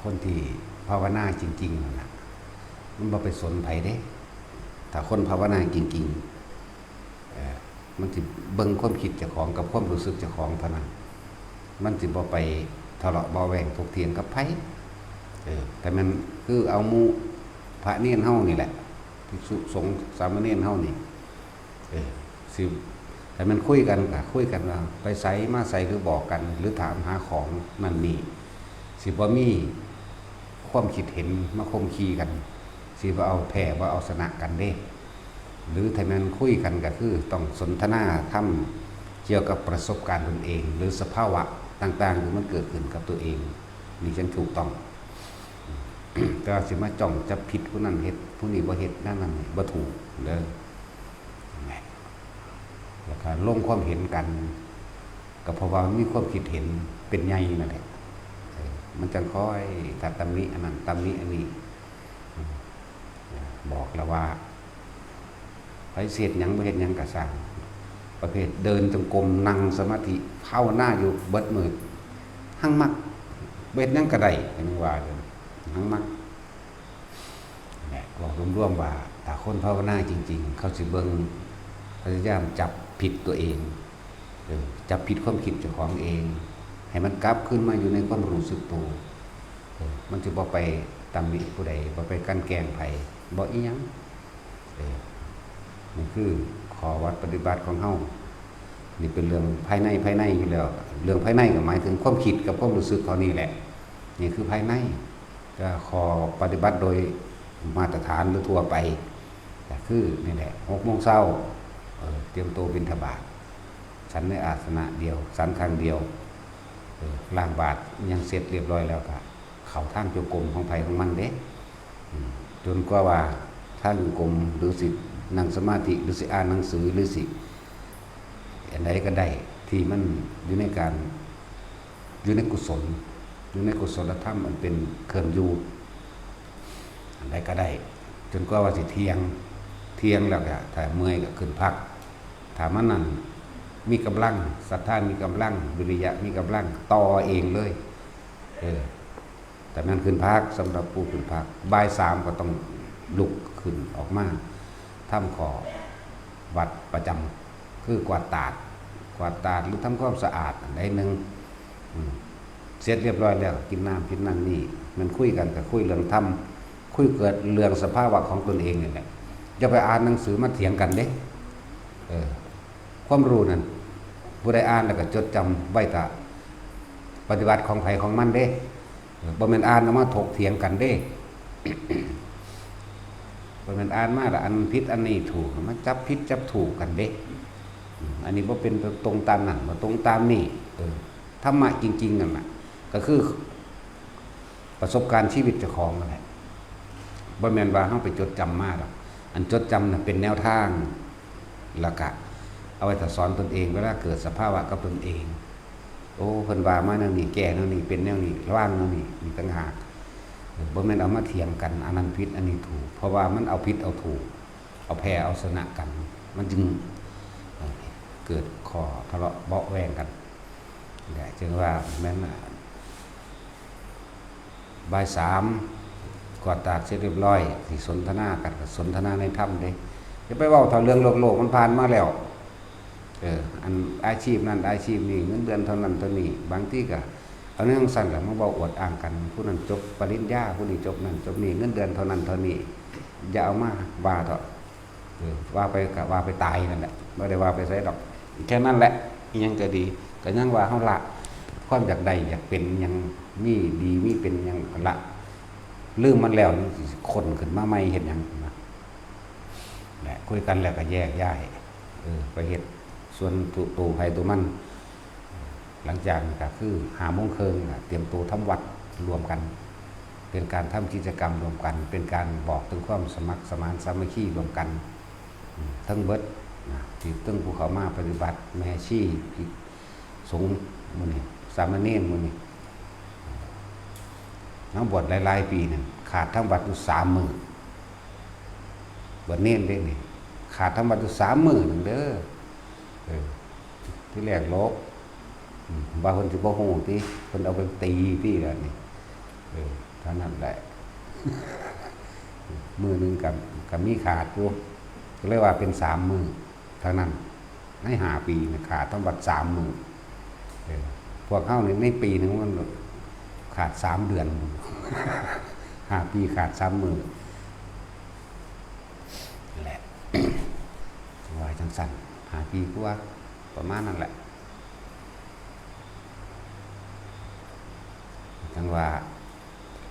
คนที่ภาวนาจริงๆนั่นน่ะมันบ่ไปสนไผเด้ถ้าคนภาวนาจริงๆมันสิเบิ่งความคิดเจ้าของกับความรู้สึกเจ้าของเท่านั้นมันสิบ่ไปทะเลาะเบาะแว้งถกเถียงกับไผแต่มันคือเอาหมู่พระเนรเฮานี่แหละภิกษุสงฆ์สามเณรเฮานี่สิแต่มันคุยกันก็คุยกันว่าไปไสมาไสหรือบอกกันหรือถามหาของนั่นนี่สิบ่มีความคิดเห็นมาคมคีกันสิบ่เอาแพ้บ่เอาชนะกันเด้หรือถ้ามันคุยกันก็คือต้องสนทนาธรรมเกี่ยวกับประสบการณ์ตนเองหรือสภาวะต่างๆที่มันเกิดขึ้นกับตัวเองนี่จังถูกต้องแต่สิมาจ้องจะผิดผู้นั้นเฮ็ดผู้นี้บ่เฮ็ดนั่นบ่ถูกเด้อแล้วก็ลงความเห็นกันก็เพราะว่ามีความคิดเห็นเป็นใหญ่นั่นแหละมันจังค่อยถ้าตำหนิอันนั้นตำหนิอันนี้บอกแล้วว่าไปเสียดหยังบ่เฮ็ดหยังก็สร้างประเภทเดินจงกรมนั่งสมาธิภาวนาอยู่เบิดมื้อหั่งมักเบ็ดหยังก็ได้จังว่าเด้อหั่งมักแหละบอกรวมๆว่าถ้าคนภาวนาจริงๆเขาสิเบิ่งพยายามจับผิดตัวเองจับผิดความคิดเจ้าของเองให้มันกลับขึ้นมาอยู่ในความรู้สึกตัวมันจะบ่ไปตำหนิผู้ใดบ่ไปกันแกล้งไผบ่อีหยังนี่คือข้อวัดปฏิบัติของเฮานี่เป็นเรื่องภายในอยู่แล้วเรื่องภายในก็หมายถึงความคิดกับความรู้สึกเขานี่แหละนี่คือภายในก็ข้อปฏิบัติโดยมาตรฐานหรือทั่วไปก็คือนี่แหละ 6:00 นเตรียมตัวบิณฑบาตฉันในอาสนะเดียวฉันครั้งเดียวล้างบาตรยังเสร็จเรียบร้อยแล้วก็เข้าทางจงกรมของไผของมันเด้จนกว่าทางจงกรมหรือสินั่งสมาธิหรือสิอ่านหนังสือหรือสิอันใดก็ได้ที่มันอยู่ในการอยู่ในกุศลอยู่ในกุศลธรรมมันเป็นเครื่องอยู่อันใดก็ได้จนกว่าสิเที่ยงแล้วก็ถ้าเมื่อยก็ขึ้นพักถ้ามันนั่นมีกำลังศรัทธามีกำลังวิริยะมีกำลังต่อเองเลยแต่มันขึ้นพักสำหรับผู้ขึ้นพักบ่าย 3ก็ต้องลุกขึ้นออกมาทำขอวัดประจำคือกวาดตาดหรือทำความสะอาดอันใดหนึ่งเสร็จเรียบร้อยแล้วกินน้ำกินนั่นนี่มันคุยกันก็คุยเรื่องธรรมคุยเกิดเรื่องสภาวะของตนเองนี่แหละอย่าไปอ่านหนังสือมาเถียงกันเด้ความรู้นั่นผู้ใดอ่านแล้วก็จดจำไว้แต่ปฏิบัติของไผของมันเด้บ่แม่นอ่านแล้วมาถกเถียงกันเด้บ่แม่นอ่านมาแล้วอันผิดอันนี้ถูกมาจับผิดจับถูกกันเด้อันนี้บ่เป็นตรงตามนั้นบ่ตรงตามนี่ธรรมะจริงๆนั่นน่ะก็คือประสบการณ์ชีวิตเจ้าของนั่นแหละบ่แม่นว่าเฮาไปจดจำมาหรอกอันจดจำน่ะเป็นแนวทางแล้วก็เอาไว้สอนตนเองเวลาเกิดสภาวะกับตนเองโอ้เพิ่นว่ามาแนวนี้แก่แนวนี้เป็นแนวนี้ว่างแนวนี้มีต่างหากบ่แม่นเอามาเถียงกันอันนั้นผิดอันนี้ถูกเพราะว่ามันเอาผิดเอาถูกเอาแพ้เอาชนะกันมันจึงเกิดข้อทะเลาะเบาะแว้งกันจึงว่าแม่นบ่าย 3กวาดตาดเสร็จเรียบร้อยสิสนทนากันสนทนาในธรรมเด้อย่าไปเว้าถ้าเรื่องโลกมันผ่านมาแล้วอันอาชีพนั้นอาชีพนี้เงินเดือนเท่านั้นเท่านี้บางที่ก็เอาเรื่องสั้นแล้วมาเว้าอวดอ้างกันผู้นั้นจบปริญญาผู้นี้จบนั้นจบนี้เงินเดือนเท่านั้นเท่านี้อย่าเอามาว่าเถอะว่าไปก็ว่าไปตายนั่นแหละบ่ได้ว่าไปไสดอกแค่นั้นแหละอีหยังก็ดีก็ยังว่าเฮาละความอยากได้อยากเป็นยังมีดีมีเป็นยังละลืมมันแล้วคนขึ้นมาใหม่เฮ็ดหยังนะแหละคุยกันแล้วก็แยกย้ายไปเฮ็ดส่วนตัวไผตัวมันหลังจากนี้ก็คือ5:30 นเตรียมตัวทำวัดรวมกันเป็นการทำกิจกรรมรวมกันเป็นการบอกถึงความสมัครสมานสามัคคีรวมกันทั้งเบิดที่ตึ้งภูเขามาปฏิบัติแม่ชีที่สงฆ์มื้อนี้สามเณรมื้อนี้น้องบวชหลายๆปีนั่นขาดทั้งวัดอยู่3 มื้อบวชเณรเด้นี่ขาดทั้งวัดอยู่3 มื้อนึงเด้อที่แรกลบว่าเพิ่นสิบ่ฮู้ติเพิ่นเอาไปตีพี่แล้วนี่ เท่านั้นแหละมือหนึ่งกับมีขาดอยู่ก็เรียกว่าเป็น3 มือเท่านั้นใน5 ปีขาดต้องบัด3 มือพวกเข้าในปีหนึ่งมันขาด3 เดือน5 ปีขาด3 มือแหละวายจังสัน5 ปีกว่าประมาณนั้นแหละจังว่า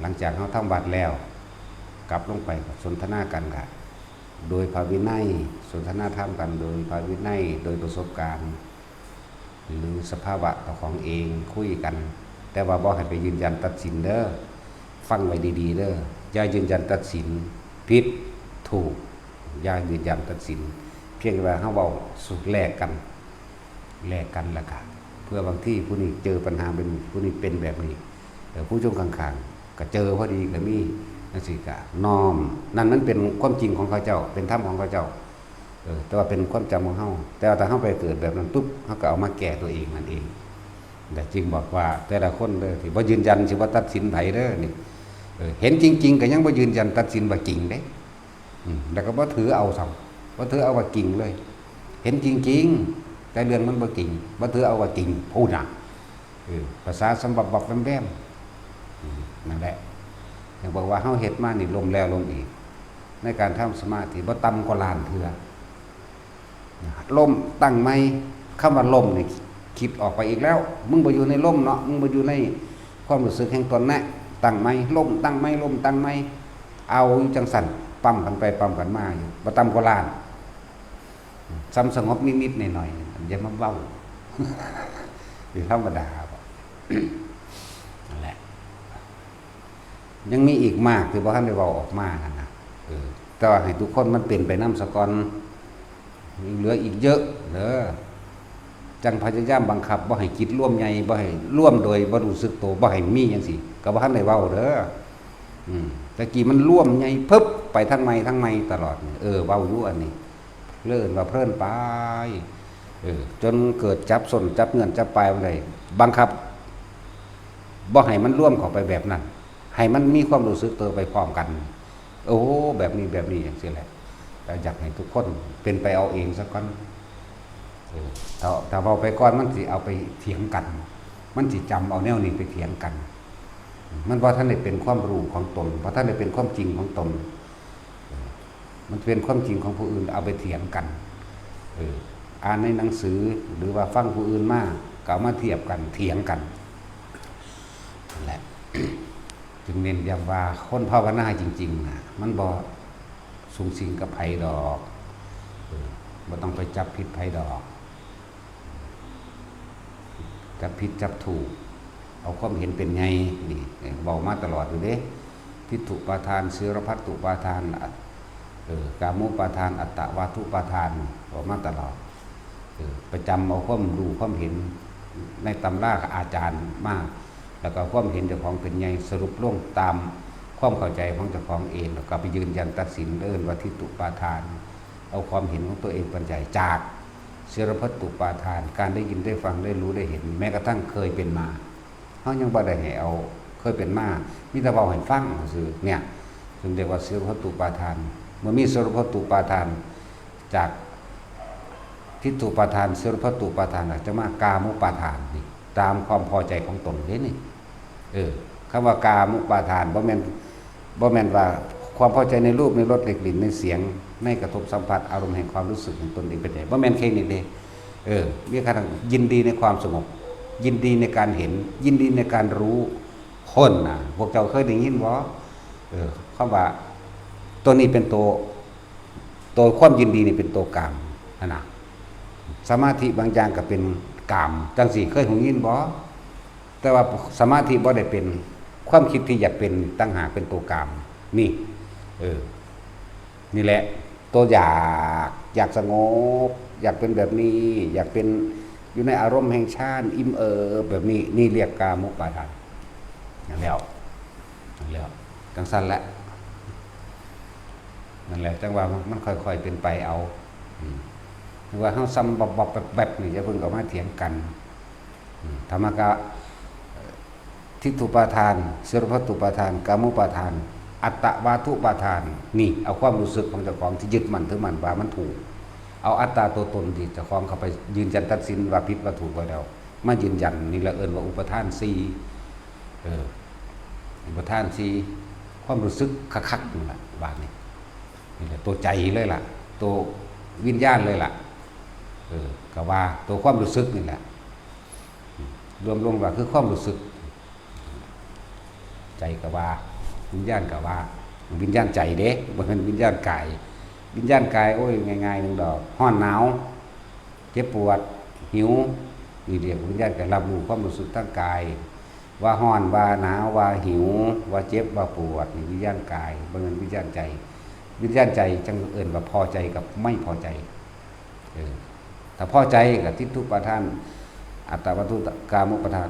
หลังจากเขาทำบัตรแล้วกลับลงไปสนทนากันค่ะโดยภาวินัยสนทนาธรรมกันโดยภาวินัยโดยประสบการณ์หรือสภาวะต่อของเองคุยกันแต่ว่าบ่ให้ไปยืนยันตัดสินเด้อฟังไว้ดีๆเด้ออย่ายืนยันตัดสินผิดถูกอย่ายืนยันตัดสินเพียงแต่ว่าเขาบอกสุดแลกกันละค่ะเพื่อบางที่ผู้นี้เจอปัญหาเป็นผู้นี้เป็นแบบนี้ผู้ชมข้างๆก็เจอพอดีก็มีนั่นสิกะน้อมนั่นมันเป็นความจริงของเขาเจ้าเป็นธรรมของเขาเจ้าแต่ว่าเป็นความจำของเขาแต่ว่าถ้าเขาไปเกิดแบบนั้นปุ๊บเขาก็เอามาแก้ตัวเองนั่นเองแต่จริงบอกว่าแต่ละคนเลยที่บ่ยืนยันสิว่าตัดสินไผเด้อนี่เห็นจริงๆก็ยังบ่ยืนยันตัดสินว่าจริงเด้แล้วก็บ่ถือเอาซ้ำบ่ถือเอาว่าจริงเลยเห็นจริงๆแต่เรื่องมันบ่จริงบ่ถือเอาว่าจริงพูดน่ะภาษาสมบับแวมๆนั่นแหละอย่างบอกว่าเฮาเฮ็ดมานี่ลมแล้วลมอีกในการทำสมาธิบ่ต่ำกว่าล้านเทื่อลมตั้งไม่คำว่าลมนี่คิดออกไปอีกแล้วมึงบ่อยู่ในลมเนาะมึงบ่อยู่ในความรู้สึกแห่งตนนะตั้งไม่ลมตั้งไม่ลมตั้งไม่เอาจังสั่นปั๊มกันไปปั๊มกันมาอยู่บ่ต่ำกว่าล้านซ้ำสงบนิดๆหน่อยๆอย่ามาเว้าเป็นธรรมดานั่นแหละยังมีอีกมากที่บ่ทันได้เว้าออกมานั่นนะแต่ว่าให้ทุกคนมันเป็นไปนำซะก่อนเหลืออีกเยอะเด้อจังพยายามบังคับบ่ให้คิดร่วมใหญ่บ่ให้ร่วมโดยบ่รู้สึกตัวบ่ให้มีจังซี่ก็บ่ทันได้เว้าเด้อตะกี้มันร่วมใหญ่ปึ๊บไปทั้งไม้ตลอดเว้าอยู่อันนี้เลิ่นว่าเพลินไปจนเกิดจับส้นจับเงินจับปลายบ่ได้บังคับบ่ให้มันร่วมเข้าไปแบบนั้นให้มันมีความรู้สึกตัวไปพร้อมกันโอ้แบบนี้อย่างซี่แหละแต่อยากให้ทุกคนเป็นไปเอาเองซะก่อนถ้าเอาไปก่อนมันสิเอาไปเถียงกันมันสิจำเอาแนวนี้ไปเถียงกันมันว่าท่านได้เป็นความรู้ของตนเพราะท่านได้เป็นความจริงของตนมันเป็นความจริงของผู้อื่นเอาไปเถียงกันอ่านในหนังสือหรือว่าฟังผู้อื่นมาก็เอามาเทียบกันเถียงกันนั่นแหละจึงเน้นย้ำว่าคนภาวนาจริงๆนะมันบ่สูงสิงกับไผดอกบ่ต้องไปจับผิดไผดอกจับผิดจับถูกเอาความเห็นเป็นไงนี่บอกมาตลอดอยู่เด้ทิฏฐุปาทานศีลพัตตุปาทานกามุปาทานอัตตวาทุปาทานบอกมาตลอดประจำเอาความรู้ความเห็นในตำราอาจารย์มากแล้วก็ความเห็นเจ้าของเป็นไงสรุปลงตามความเข้าใจของเจ้าของเองแล้วก็ไปยืนยันตัดสินเอิ้นว่าทิฏฐุปาทานเอาความเห็นของตัวเองเป็นใหญ่จากศีลพัตตุปาทานการได้ยินได้ฟังได้รู้ได้เห็นแม้กระทั่งเคยเป็นมาเขายังบ่ได้ให้เอาเคยเป็นมามีแต่เว้าให้ฟังซื่อเนี่ยจึงเรียกว่าศีลพัตตุปาทานเมื่อมีศีลพัตตุปาทานจากทิฏฐุปาทานศีลพัตตุปาทานจะมากามุปาทานนี่ตามความพอใจของตนเด้นี่คำว่ากามุปาทานบ่แม่นว่าความพอใจในรูปในรสในกลิ่นในเสียงในกระทบสัมผัสอารมณ์แห่งความรู้สึกของตนเองเป็นไงบ่แม่นแค่นี้เด้มีกระทั่งยินดีในความสงบยินดีในการเห็นยินดีในการรู้คนน่ะพวกเจ้าเคยได้ยินบ่คำว่าตัวนี้เป็นตัวความยินดีนี่เป็นตัวกามนะสมาธิบางอย่างก็เป็นกามจังสี่เคยหูยินบ่แต่ว่าสมาธิบ่ได้เป็นความคิดที่อยากเป็นตั้งหากเป็นตัวกามนี่นี่แหละตัวอยากสงบอยากเป็นแบบนี้อยากเป็นอยู่ในอารมณ์แห่งฌานอิ่มแบบนี้นี่เรียกกามุปาทานนั่นแล้วจังสั้นแหละนั่นแหละจังว่ามันค่อยๆเป็นไปเอาว่าเฮาซ้ำบบนี่จะเพิ่งเอามาเถียงกันธรรมกะ ทิฏฐุปาทานศิรพัตตุปาทานกามุปาทานอัตตวาทุปาทานนี่เอาความรู้สึกของเจ้าของที่ยึดมั่นถือมั่นว่ามันถูกเอาอัตตาตัวตนที่เจ้าของเข้าไปยืนยันตัดสินว่าผิดว่าถูกไว้แล้วมายืนยันนี่ละเอิ้นว่าอุปทาน4อุปทาน4ความรู้สึกคักๆนี่ล่ะบาดนี้นี่แหละตัวใจเลยล่ะตัววิญญาณเลยล่ะก็ว่าตัวความรู้สึกนี่แหละรวมลงว่าคือความรู้สึกใจก็ว่าวิญญาณก็ว่าวิญญาณใจเด้บ่แม่นวิญญาณกายวิญญาณกายโอ้ยง่ายๆนึงดอกร้อนหนาวเจ็บปวดหิวนี่เรียกวิญญาณกายรับรู้ความรู้สึกทางกายว่าร้อนว่าหนาวว่าหิวว่าเจ็บว่าปวดนี่วิญญาณกายบ่แม่นวิญญาณใจวิญญาณใจจังเอิ้นว่าพอใจกับไม่พอใจถ้าพอใจกับทิฏฐุปาทานอัตตวัตถุกามุปาทาน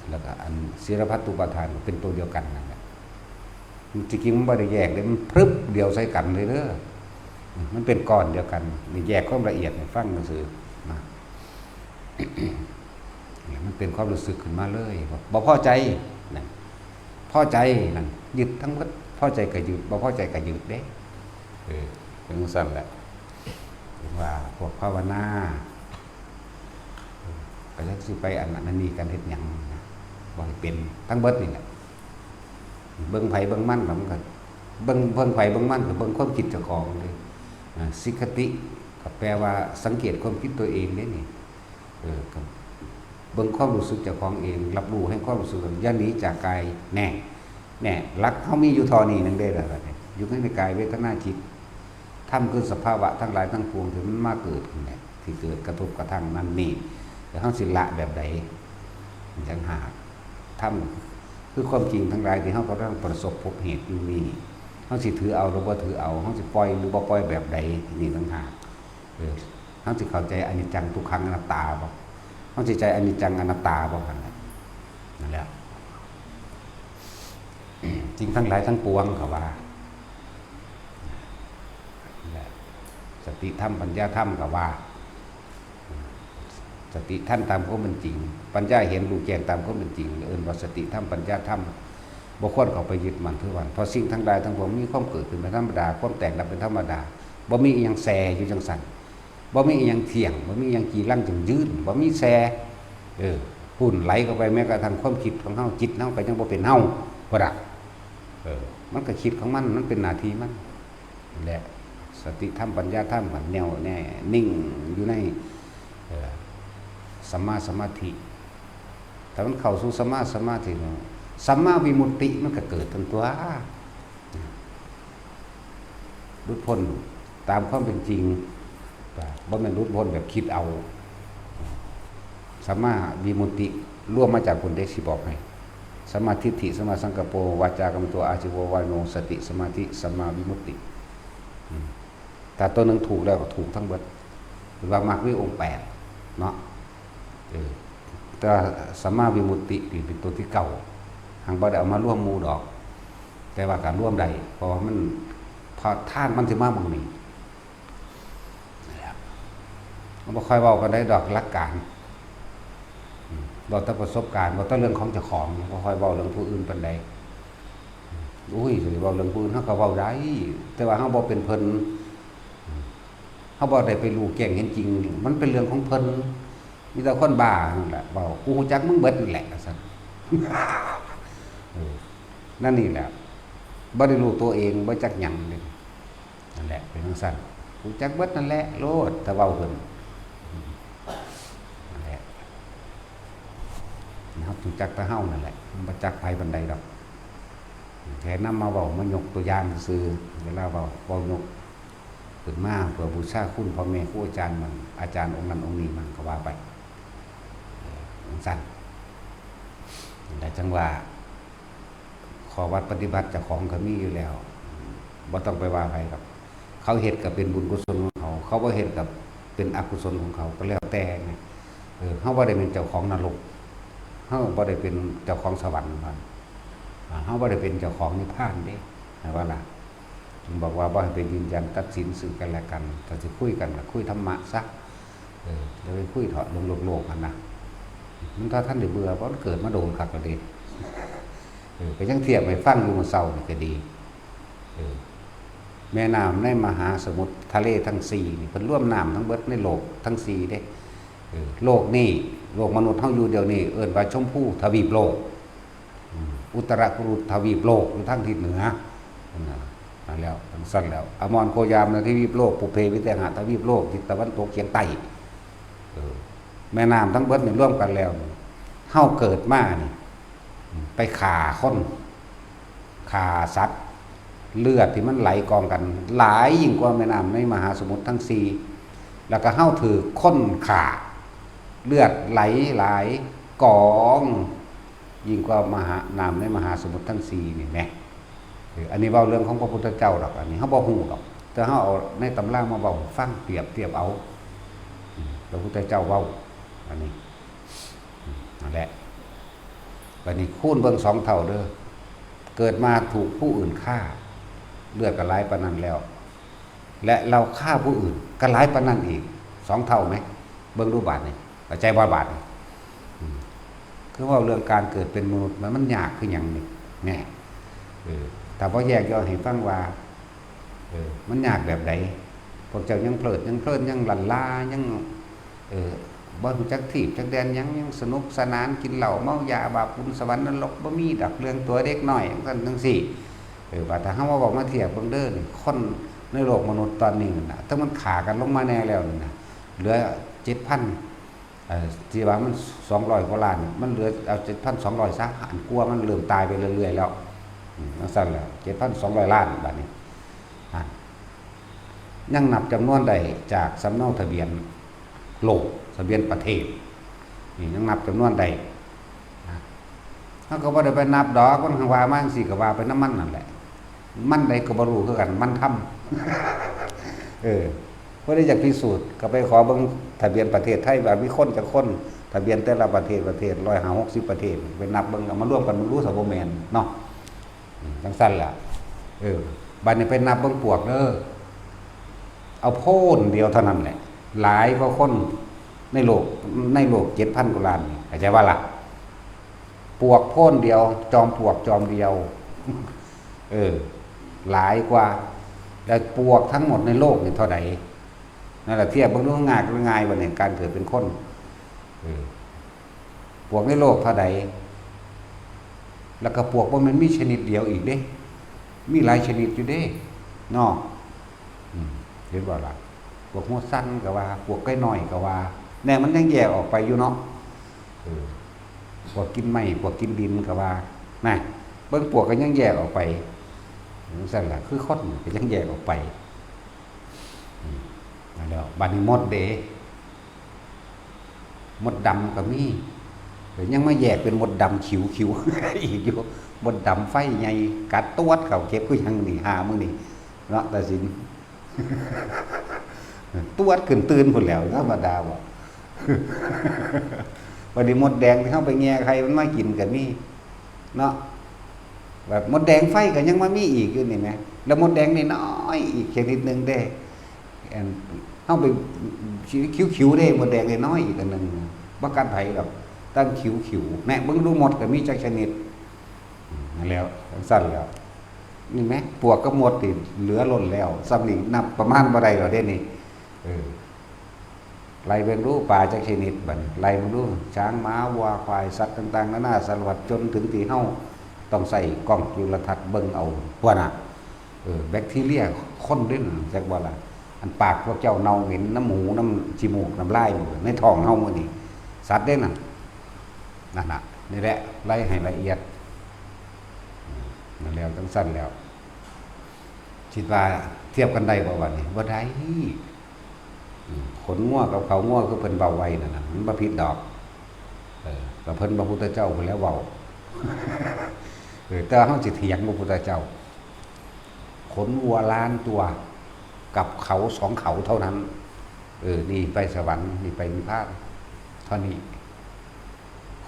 แล้วก็อันศิรพัตตุปาทานเป็นตัวเดียวกันนั่นแหละจริงๆมันไม่ได้แยกเลยมันพรึบเดียวใส่กันเลยเด้อมันเป็นก้อนเดียวกันนี่แยกความละเอียดให้ฟังหนังสือนะ มันเป็นความรู้สึกขึ้นมาเลยบ่พอใจนั่นพอใจนั่นยึดทั้งหมดพอใจก็ยึดบ่พอใจก็ยึดเด้เป็นสั่นแหละว่าพวกภาวนาก็จะสิไปอันนั้นอันนี้กันเฮ็ดหยังบ่ให้เป็นทั้งเบิดนี่แหละเบิ่งไผเบิ่งมันก็มันก็เบิ่งไผเบิ่งมันก็เบิ่งความคิดเจ้าของเลยสิกขติก็แปลว่าสังเกตความคิดตัวเองเด้นี่ก็เบิ่งความรู้สึกเจ้าของเองรับรู้ให้ความรู้สึกอย่าหนีจากกายแน่หลักเฮามีอยู่เท่านี้นึงเด้ล่ะบัดนี้อยู่ในกายเวทนาจิตธรรมคือสภาวะทั้งหลายทั้งปวงที่มันมาเกิดขึ้นเนี่ยที่เกิดกระทบกระทั่งนั่นนี่แต่เฮาสิละแบบใดจังหากธรรมคือความจริงทั้งหลายที่เฮากำลังประสบพบเหตุอยู่นี่เฮาสิถือเอาหรือบ่ถือเอาเฮาสิปล่อยหรือบ่ปล่อยแบบใดนี่ต่างหากเฮาสิเข้าใจอนิจจังทุกขังอนัตตาบ่เฮาสิใจอนิจจังอนัตตาบ่คั่นนั่นแหละจริงทั้งหลายทั้งปวงเขาว่าสติธรรมปัญญาธรรมก็ว่าสติท่านตามความเป็นจริงปัญญาเห็นรู้แจ้งตามความเป็นจริงเอิ้นว่าสติธรรมปัญญาธรรมบ่ควรเข้าไปยึดมั่นถือวันเพราะสิ่งทั้งหลายทั้งปวงมีความเกิดขึ้นเป็นธรรมดาความแตกดับเป็นธรรมดาบ่มีอีหยังแสอยู่จังซั่นบ่มีอีหยังเถียงบ่มีอีหยังกี่ลังจังยืนบ่มีแสหุ่นไหลเข้าไปแม้กระทั่งความคิดของเฮาจิตเฮาก็ยังบ่เป็นเฮาบ่ดะมันก็คิดของมันเป็นหน้าที่มันนั่นแหละสติธรรมปัญญาธรรมมันแนวแน่นิ่งอยู่ในสัมมาสมาธิถ้ามันเข้าสู่สัมมาสมาธิสัมมาวิมุตติมันก็เกิดทั้งตัวหลุดพ้นตามความเป็นจริงบ่แม่นหลุดพ้นแบบคิดเอาสัมมาวิมุตติร่วมมาจากคนเด็กสิบอกให้สัมมาทิฏฐิสัมมาสังกัปโปวาจากรรมตัวอาชีววายโนสติสมาธิสัมมาวิมุตติแต่ตัวหนึ่งถูกแล้วก็ถูกทั้งหมดหรือว่ามรรคมีองค์8เนาะแต่สัมมาวิมุตติเป็นตัวที่เก่าหางบ่ได้เอามาร่วมหมู่ดอกแต่ว่าการร่วมใดเพราะว่ามันพอท่านมันสิมาบังนี้มันบ่ค่อยเว้ากันได้ดอกหลักการบ่ต้องประสบการณ์บ่ต้องเรื่องของเจ้าของบ่ค่อยเว้าเรื่องผู้อื่นปานใดอุ้ยสิเว้าเรื่องผู้อื่นเฮาก็เว้าได้แต่ว่าเฮาบ่เป็นเพิ่นเฮาบ่ได้ไปรู้แจ้งเห็นจริงมันเป็นเรื่องของเพิ่นมีแต่คนบ้านั่นแหละเว้ากูฮู้จักมึงเบิดนั่นแหละซั่นนั่นนี่แหละบ่ได้รู้ตัวเองบ่จักหยังเลยนั่นแหละเป็นจังซั่นฮู้จักเบิดนั่นแหละโลดแต่เว้าเพิ่นนั่นแหละเฮารู้จักแต่เฮานั่นแหละบ่จักไผปานใดดอกแค่นำมาเว้ามายกตัวอย่างซื่อเวลาเว้ายกขึ้นมาเพื่อบูชาคุณพ่อแม่ครูอาจารย์มันอาจารย์องค์นั้นองค์นี้มันก็ว่าไปสั้นแต่จังว่าขอวัดปฏิบัติเจ้าของก็มีอยู่แล้วบ่ต้องไปว่าใครครับเขาเฮ็ดก็เป็นบุญกุศลของเขาเขาบ่เฮ็ดก็เป็นอกุศลของเขาก็แล้วแต่ไงเฮาบ่ได้เป็นเจ้าของนรกเฮาบ่ได้เป็นเจ้าของสวรรค์มันเฮาบ่ได้เป็นเจ้าของนิพพานเด้ว่าล่ะจึงบอกว่าบ่ให้ไปยืนยันตัดสินซึ่งกันและกันถ้าสิคุยกันก็คุยธรรมะซะจะไปคุยเถาะลงโลกๆกันนะมันถ้าท่านได้เบื่อเพราะมันเกิดมาโดนคักแล้วเด้ ก็ยังเทียบไปฟังอยู่มื้อเช้านี่ก็ดีแม่น้ำในมหาสมุทรทะเลทั้ง4นี่เพิ่นรวมน้ำทั้งเบิดในโลกทั้ง4เด้โลกนี้โลกมนุษย์เฮาอยู่เดี๋ยวนี้เอิ้นว่าชมพูทวีปโลกอุตรกุรุทวีปโลกอยู่ทางทิศเหนือนั่นแล้วทั้งสั้นแล้วอมรโคยามในทวีปโลกปุเพวิเตหะทวีปโลกทิศตะวันตกเฉียงใต้แม่น้ำทั้งเบิดนี่ร่วมกันแล้วเฮาเกิดมานี่ไปฆ่าคนฆ่าสัตว์เลือดที่มันไหลกองกันหลายยิ่งกว่าแม่น้ำในมหาสมุทรทั้ง4แล้วก็เฮาถือคนฆ่าเลือดไหลหลายกองยิ่งกว่ามหาน้ำในมหาสมุทรทั้ง4นี่แหละอันนี้เว้าเรื่องของพระพุทธเจ้าหรอกอันนี้เฮาบ่ฮู้หรอกแต่เฮาเอาในตำรามาเว้าฟังเปรียบเทียบเอาพระพุทธเจ้าเว้าอันนี้นั่นแหละบัดนี้คูณเบิ่ง2เท่าเด้อเกิดมาถูกผู้อื่นฆ่าเลือดก็หลายปานนั้นแล้วและเราฆ่าผู้อื่นก็หลายปานนั้นอีก2เท่ามั้ยเบิ่งดูบาดนี่เข้าใจบ่บาดนี่คือว่าเรื่องการเกิดเป็นมนุษย์มันยากคือหยังนี่แน่แต่พอแยกย่อยให้ฟังว่ามันยากแบบใดพวกเจ้ายังเพลิดยังหลั่นลายังบ่รู้จักที่จักแดนยังสนุกสนานกินเหล้าเมายาบาปบุญสวรรค์นรกบ่มีดอกเรื่องตัวเด็กน้อยจังซี่ว่าถ้าเฮาบอกมาเทียบเบิ่งเด้อนี่คนในโลกมนุษย์ตอนนี้น่ะถ้ามันฆ่ากันลงมาแน่แล้วนี่นะเหลือ 7,000ที่ว่ามัน200กว่าล้านมันเหลือเอา 7,200 ซะอันกลัวมันเริ่มตายไปเรื่อยๆแล้วจังซั่นแล้ว 7,200 ล้านบัดนี้ยังนับจำนวนได้จากสำเนาทะเบียนโลกทะเบียนประเทศนี่ยังนับจำนวนได้เขาก็บ่ได้ไปนับดอกมันว่ามาจังซี่ก็ว่าไปน้ำมันนั่นแหละมันใดก็บ่รู้คือกันมันทำบ่ได้อยากพิสูจน์ก็ไปขอเบิ่งทะเบียนประเทศไทยว่ามีคนจักคนทะเบียนแต่ละประเทศ150ประเทศไปนับเบิ่งเอามารวมกันมันรู้ซะบ่แม่นเนาะจังซั่นล่ะบัดนี้ไปนับเบิ่งปวกเด้อเอาโพนเดียวเท่านั้นแหละหลายกว่าคนในโลก 7,000 กว่าล้านเข้าใจว่าล่ะปวกโพนเดียวจอมปวกจอมเดียวหลายกว่าแล้วปวกทั้งหมดในโลกนี่เท่าใดนั่นแหละเทียบเบิ่งดูง่ายบัดนี้การเกิดเป็นคนปวกในโลกเท่าใดแล้วก็ปวกบ่แม่นมีชนิดเดียวอีกเด้มีหลายชนิดอยู่เด้เนาะเห็นบ่ล่ะพวกหัวสั้นก็ว่าพวกไก่น้อยก็ว่าแน่มันยังแยกออกไปอยู่เนาะพวกกินไม้พวกกินดินก็ว่านะเบิ่งพวกก็ยังแยกออกไปจังซั่นล่ะคือคนก็ยังแยกออกไปนั่นแล้วบัดนี้มดเด้มดดำก็มียังมาแยกเป็นมดดำขิวอีกอยู่มดดำไฟใหญ่กัดตวดเขาเก็บคือยังนี่หามื้อนี่เนาะตาสินตวดขึ้นตื่นพุ่นแล้วธรรมดาบ่วันนี้มดแดงที่เฮาไปแง่ใครมันมากินก็มีเนาะแบบมดแดงไฟก็ยังมามีอีกอยู่นี่แหมแล้วมดแดงนี่น้อยอีกชนิดนึงเด้เฮาไปคิ้วๆเด้มดแดงน้อยอีกอันนึงบ่กัดไผดอกตั้งคิ้วๆแน่เบิ่งดูมดก็มีจักชนิดนั่นแล้วสั้นแล้วนี่ไหมปวกก็หมดติเหลือล้นแล้วซ้ำนี่นับประมาณบ่ได้หรอเด้นี่ไล่เบิ่งรู้ป่าจักชนิดบัดไล่เบิ่งรู้ช้างม้าวัวควายสัตว์ต่างๆนานาสารพัดจนถึงที่เฮาต้องใส่กล้องจุลทรรศน์เบิ่งเอาว่าน่ะแบคทีเรียคนเด้นจักบ่ล่ะอันปากพวกเจ้าเน่าเหม็นน้ำหมูน้ำขี้มูกน้ำลายในท้องเฮามื้อนี้สัตว์เด้นั่นน่ะนี่แหละไล่ให้ละเอียดนั่นแล้วจังซั่นแล้วคิดว่าเทียบกันได้บ่บัดนี้บ่ได้ขนงัวกับเขางัวคือเพิ่นเบาไว้นั่นน่ะมันบ่ผิดดอกก็เพิ่นพระพุทธเจ้าเพิ่นแล้วเว้าแต่เฮาสิเถียงพระพุทธเจ้าขนวัวล้านตัวกับเขา2เขาเท่านั้นนี่ไปสวรรค์นี่ไปนิพพานเท่านี้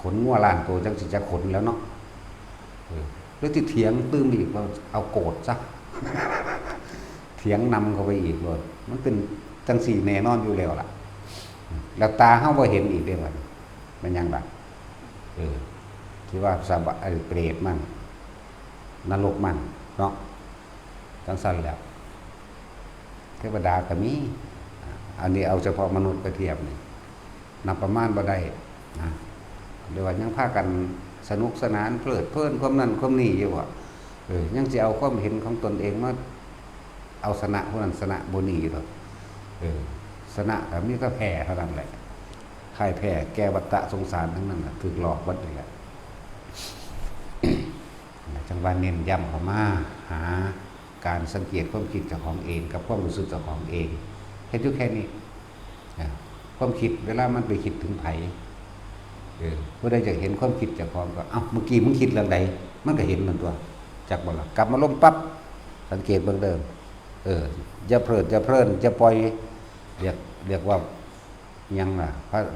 ขนงัวล้านตัวจังสิจะขนแล้วเนาะแล้วที่เถียงตื้มอีกว่าเอาโกรธซะเถียงนำเข้าไปอีกเลยมันเป็นจังสี่แน่นอนอยู่แล้วล่ะแล้วตาเฮาบ่เห็นอีกเด้อมันยังแบบ ที่ว่าสบายเปรตมันนรกมันเนาะจังซั่นแล้วเทวดาก็มีอันนี้เอาเฉพาะมนุษย์ไปเทียบนี่นับประมาณบ่ได้นะเดี๋ยวว่ายังพากันสนุกสนานเพลิดเพลินความนั้นความนี้อยู่ว่ายังสิเอาความเห็นของตนเองมาเอาสนะผู้นั้นสนะบ่นี้หรอกสนะก็มีแต่แพ้เท่านั้นแหละใครแพ้แก้วัฏฏะสงสารทั้งนั้นน่ะถูกหลอกบัดนี่แหละจังหวะเน้นย้ำเข้ามาหาการสังเกตความคิดเจ้าของเองกับความรู้สึกเจ้าของเองเห็นอยู่แค่นี้ความคิดเวลามันไปคิดถึงไผผู้ใดจะเห็นความคิดเจ้าของก็เอ้าเมื่อกี้มึงคิดเรื่องใดมันก็เห็นมันตัวจากบ่ล่ะกลับมาล้มปั๊บสังเกตเบื้องเดิมอย่าเพลิดอย่าเพลินอย่าปล่อยเรียกว่ายังล่ะ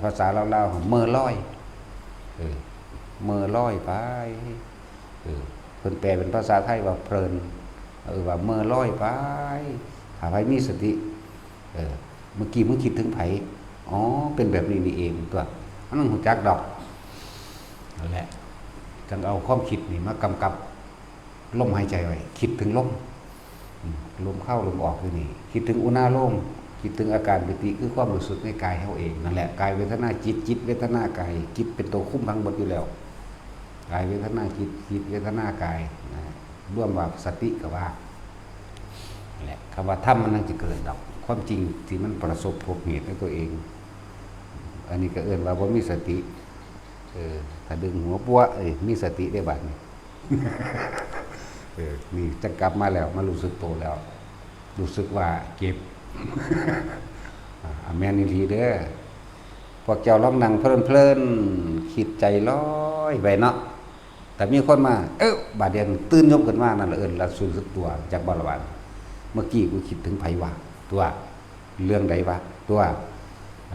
ภาษาลาวๆเมื่อลอยเมื่อลอยไปเพิ่นแปลเป็นภาษาไทยว่าเพลินว่าเมื่อลอยไปถ้าใครมีสติเมื่อกี้มึงคิดถึงไผอ๋อเป็นแบบนี้นี่เองตัวมันต้องรู้จักดอกนั่นแหละจังเอาความคิดนี่มากำกับลมหายใจไว้คิดถึงลมเข้าลมออกอยู่นี่คิดถึงอุณาโลมคิดถึงอาการปิติคือความรู้สึกในกายเฮาเองนั่นแหละกายเวทนาจิตเวทนากายจิตเป็นตัวคุมทั้งหมดอยู่แล้วกายเวทนาจิตเวทนากายร่วมว่าสติกับว่าแหละคำว่าธรรมมันนั่งจะเกิดดอกความจริงที่มันประสบพบเหตุในตัวเองอันนี้ก็เอื้อนว่าบ่มีสติถ้าดึงหัวปัวมีสติได้บัดนี้ นี่จะกลับมาแล้วมารู้สึกโตแล้วรู้สึกว่าเก็บ แม่นอี่เด้อพวกเจ้าลองนั่งเพลินคิดใจลอยไปเนาะแต่มีคนมาบาดเดียนตื่นยกขึ้นมานั่นละละรู้สึกตัวจากบริวารเมื่อกี้กูคิดถึงไผวะตัวเรื่องใดวะตัว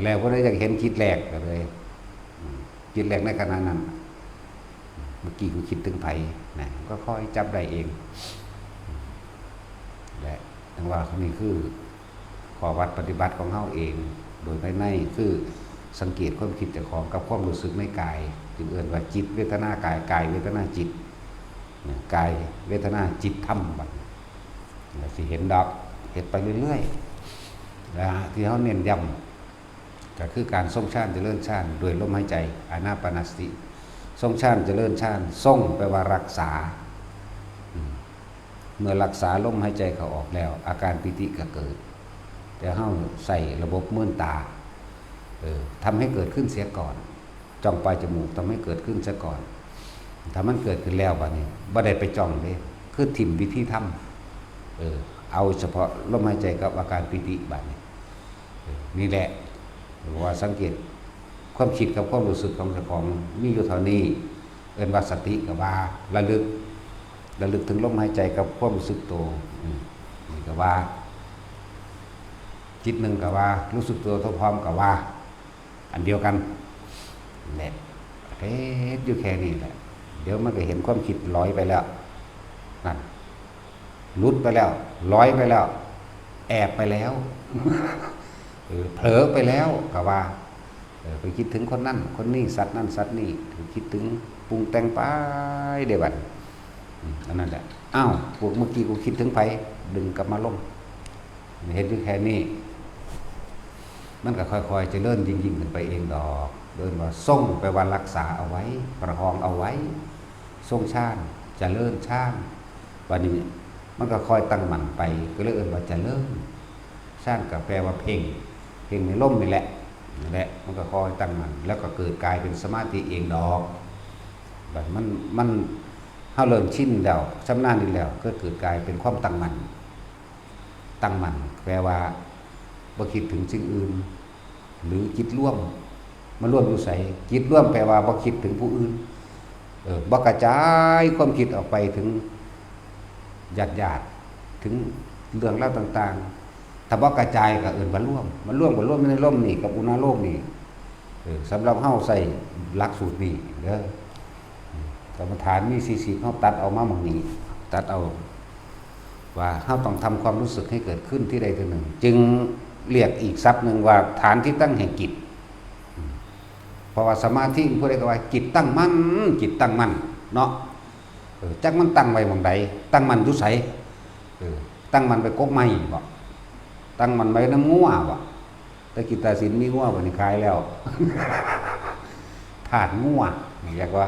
แล้วก็ได้อยากเห็นคิดแรกเลยคิดแรกในขณะนั้นเมื่อกี้กูคิดถึงไผนะก็ค่อยจับได้เองและทั้งว่าเขานี่คือข้อวัดปฏิบัติของเฮาเองโดยภายในคือสังเกตความคิดเจ้าของกับความรู้สึกในกายจึงเอ่ยว่าจิตเวทนากายกายเวทนาจิตกายเวทนาจิตธรรมบัดสิเห็นดอกเห็นไปเรื่อยๆนะที่เขาเน้นย้ำก็คือการทรงฌานเจริญฌานโดยลมหายใจอานาปานสติทรงฌานเจริญฌานทรงแปลว่ารักษาเมื่อรักษาลมหายใจเขาออกแล้วอาการปิติก็เกิดแต่เขาใส่ระบบม่านตาทำให้เกิดขึ้นเสียก่อนจ้องปลายจมูกทำให้เกิดขึ้นเสียก่อนถ้ามันเกิดขึ้นแล้วบัดนี้บ่ได้ไปจ้องเลยคือถิ่มวิธีทำเอาเฉพาะลมหายใจกับอาการปิติบัดนี้นี่แหละว่าสังเกตความคิดกับความรู้สึกของเจ้าของมีอยู่เท่านี้เอิ้นว่าสติกับว่าระลึกถึงลมหายใจกับความรู้สึกตัวนี่ก็ว่าจิตหนึ่งกับว่ารู้สึกตัวพร้อมกับว่าอันเดียวกันแหละเฮ็ดอยู่แค่นี้แหละเดี๋ยวมันก็เห็นความคิดลอยไปแล้วนั่นลุดไปแล้วลอยไปแล้วแอบไปแล้วเผลอไปแล้วกับว่าไปคิดถึงคนนั่นคนนี้สัตว์นั่นสัตว์นี่คิดถึงปรุงแต่งไปเดี๋ยวบัดอันนั้นแหละอ้าวพวกเมื่อกี้กูคิดถึงไผดึงกลับมาลงเห็นอยู่แค่นี้มันก็ค่อยๆจะเริ่มยิ่งขึ้นไปเองดอกเดินว่าทรงไปวันรักษาเอาไว้ประคองเอาไว้ทรงฌานจะเริ่มฌานวันนี้มันก็ค่อยตั้งมั่นไปก็เลยว่าจะเริ่มฌานก็แปลว่าเพ่งในร่มนี่แหละนั่นแหละมันก็ค่อยตั้งมั่นแล้วก็เกิดกลายเป็นสมาธิเองดอกแบบมันเฮาเริ่มชินแล้วชำนาญนี่แล้วก็เกิดกลายเป็นความตั้งมั่นแปลว่าบ่คิดถึงสิ่งอื่นหรือจิตร่วมมันร่วมอยู่ใส่จิตร่วมแปลว่าบ่คิดถึงผู้อื่นบ่กระจายความคิดออกไปถึงญาติถึงเรื่องราวต่างๆถ้าบ่กระจายก็เอิ้นว่าร่วมมันร่วมในร่มนี่กับอุณาโลมนี่สำหรับเฮาใส่หลักสูตรนี้เด้อกรรมฐานมี40เฮาตัดเอามาหม้องนี้ตัดเอาว่าเฮาต้องทำความรู้สึกให้เกิดขึ้นที่ใดที่หนึ่งจึงเรียกอีกศัพท์หนึ่งว่าฐานที่ตั้งแห่งจิต เพราะว่าสมาธิผู้ใดก็ว่าจิตตั้งมั่นจิตตั้งมั่นเนาะจักมันตั้งไว้หม่องใดตั้งมั่นอยู่ไสตั้งมันไปกกไม้บ่ตั้งมันไว้น้ำงัวบ่แต่กิตาสินมีงัวบ่นี่ขายแล้ว ถาดงัวนี่เรียกว่า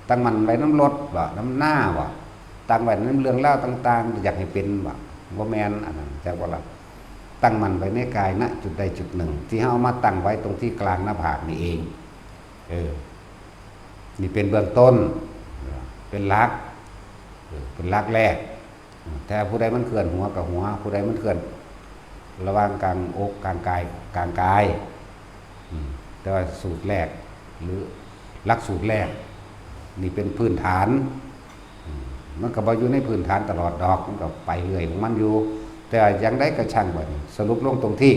ตั้งมันไว้น้ำรถบ่น้ำหน้าบ่ตั้งไว้น้ำเรื่องเล่าต่างๆอยากให้เป็นบ่แม่นอันนั้นจักว่าล่ะตั้งมันไว้ในกายณจุดใดจุดหนึ่งที่เฮาเอามาตั้งไว้ตรงที่กลางหน้าผากนี่เองนี่เป็นเบื้องต้นเป็นหลักเป็นหลักแรกแต่ผู้ใดมันเคลื่อนหัวกับหัวผู้ใดมันเคลื่อนระหว่างกลางอกกลางกายแต่ว่าสูตรแรกหรือหลักสูตรแรกนี่เป็นพื้นฐานมันก็บ่อยู่ในพื้นฐานตลอดดอกมันก็ไปเรื่อยของมันอยู่แต่ยังได้กระช่างบ่นี่สรุปลงตรงที่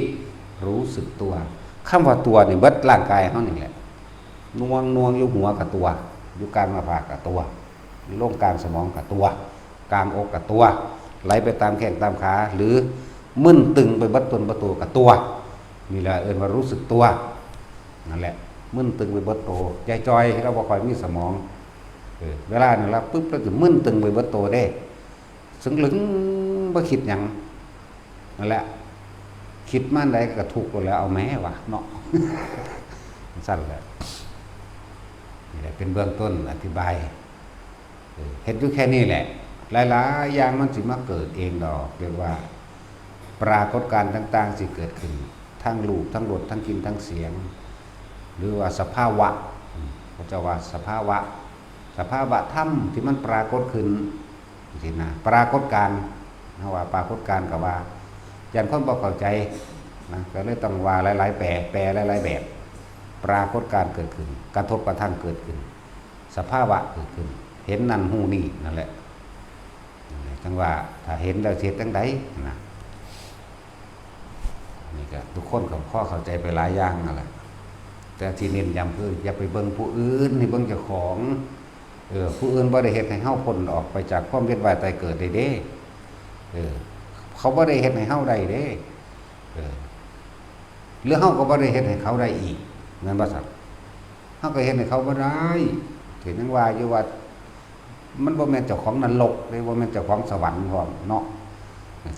รู้สึกตัวคำว่าตัวนี่เบิดร่างกายเฮานี่แหละนวงอยู่หัวกับตัวอยู่กลางหน้าผากกับตัวลงกลางสมองกับตัวกลางอกกับตัวไหลไปตามแข้งตามขาหรือมึนตึงไปบัดต้นประตูกับตัวนี่แหละว่ารู้สึกตัวนั่นแหละมึนตึงไปบัดโตใจจอยเราบ่ค่อยมีสมองเวลานี่ละปุ๊บเราจะมึนตึงไปบัดโตได้สึงหลึงบ่คิดหยังนั่นแหละคิดมาใดก็ทุกข์แล้วเอาแม้วะเนาะ สั่นแหละนี่แหละเป็นเบื้องต้นอธิบายเห็นอยู่แค่นี้แหละหลายๆอย่างมันสิมาเกิดเองดอกเรียกว่าปรากฏการณ์ต่างๆสิเกิดขึ้นทั้งรูปทั้งรสทั้งกลิ่นทั้งเสียงหรือว่าสภาวะเขาจะว่าสภาวะธรรมที่มันปรากฏขึ้นสินะปรากฏการณ์นะว่าปรากฏการณ์กับว่าอย่างคนบ่เข้าใจนะก็เลยต้องว่าหลายๆแปลหลายๆแบบปรากฏการณ์เกิดขึ้นกระทบกระทั่งเกิดขึ้นสภาวะเกิดขึ้นเห็นนั่นหูนี่นั่นแหละจังว่าถ้าเห็นแล้วเสียจังไดนะนี่ก็ทุกคนกับข้อเข้าใจไปหลายอย่างนั่นแหละแต่ที่เน้นย้ำคืออย่าไปเบิ่งผู้อื่นให้เบิ่งเจ้าของผู้อื่นบ่ได้เฮ็ดให้เฮาพ้นออกไปจากความเวียนว่ายตายเกิดได้เด้เขาบ่ได้เฮ็ดให้เฮาได้เด้หรือเฮาก็บ่ได้เฮ็ดให้เขาได้อีกนั่นบ่ซั่นเฮาก็เฮ็ดให้เขาบ่ได้ถึงจังว่าอยู่ว่ามันบ่แม่นเจ้าของนรกเด้บ่แม่นเจ้าของสวรรค์พร้อมเนาะ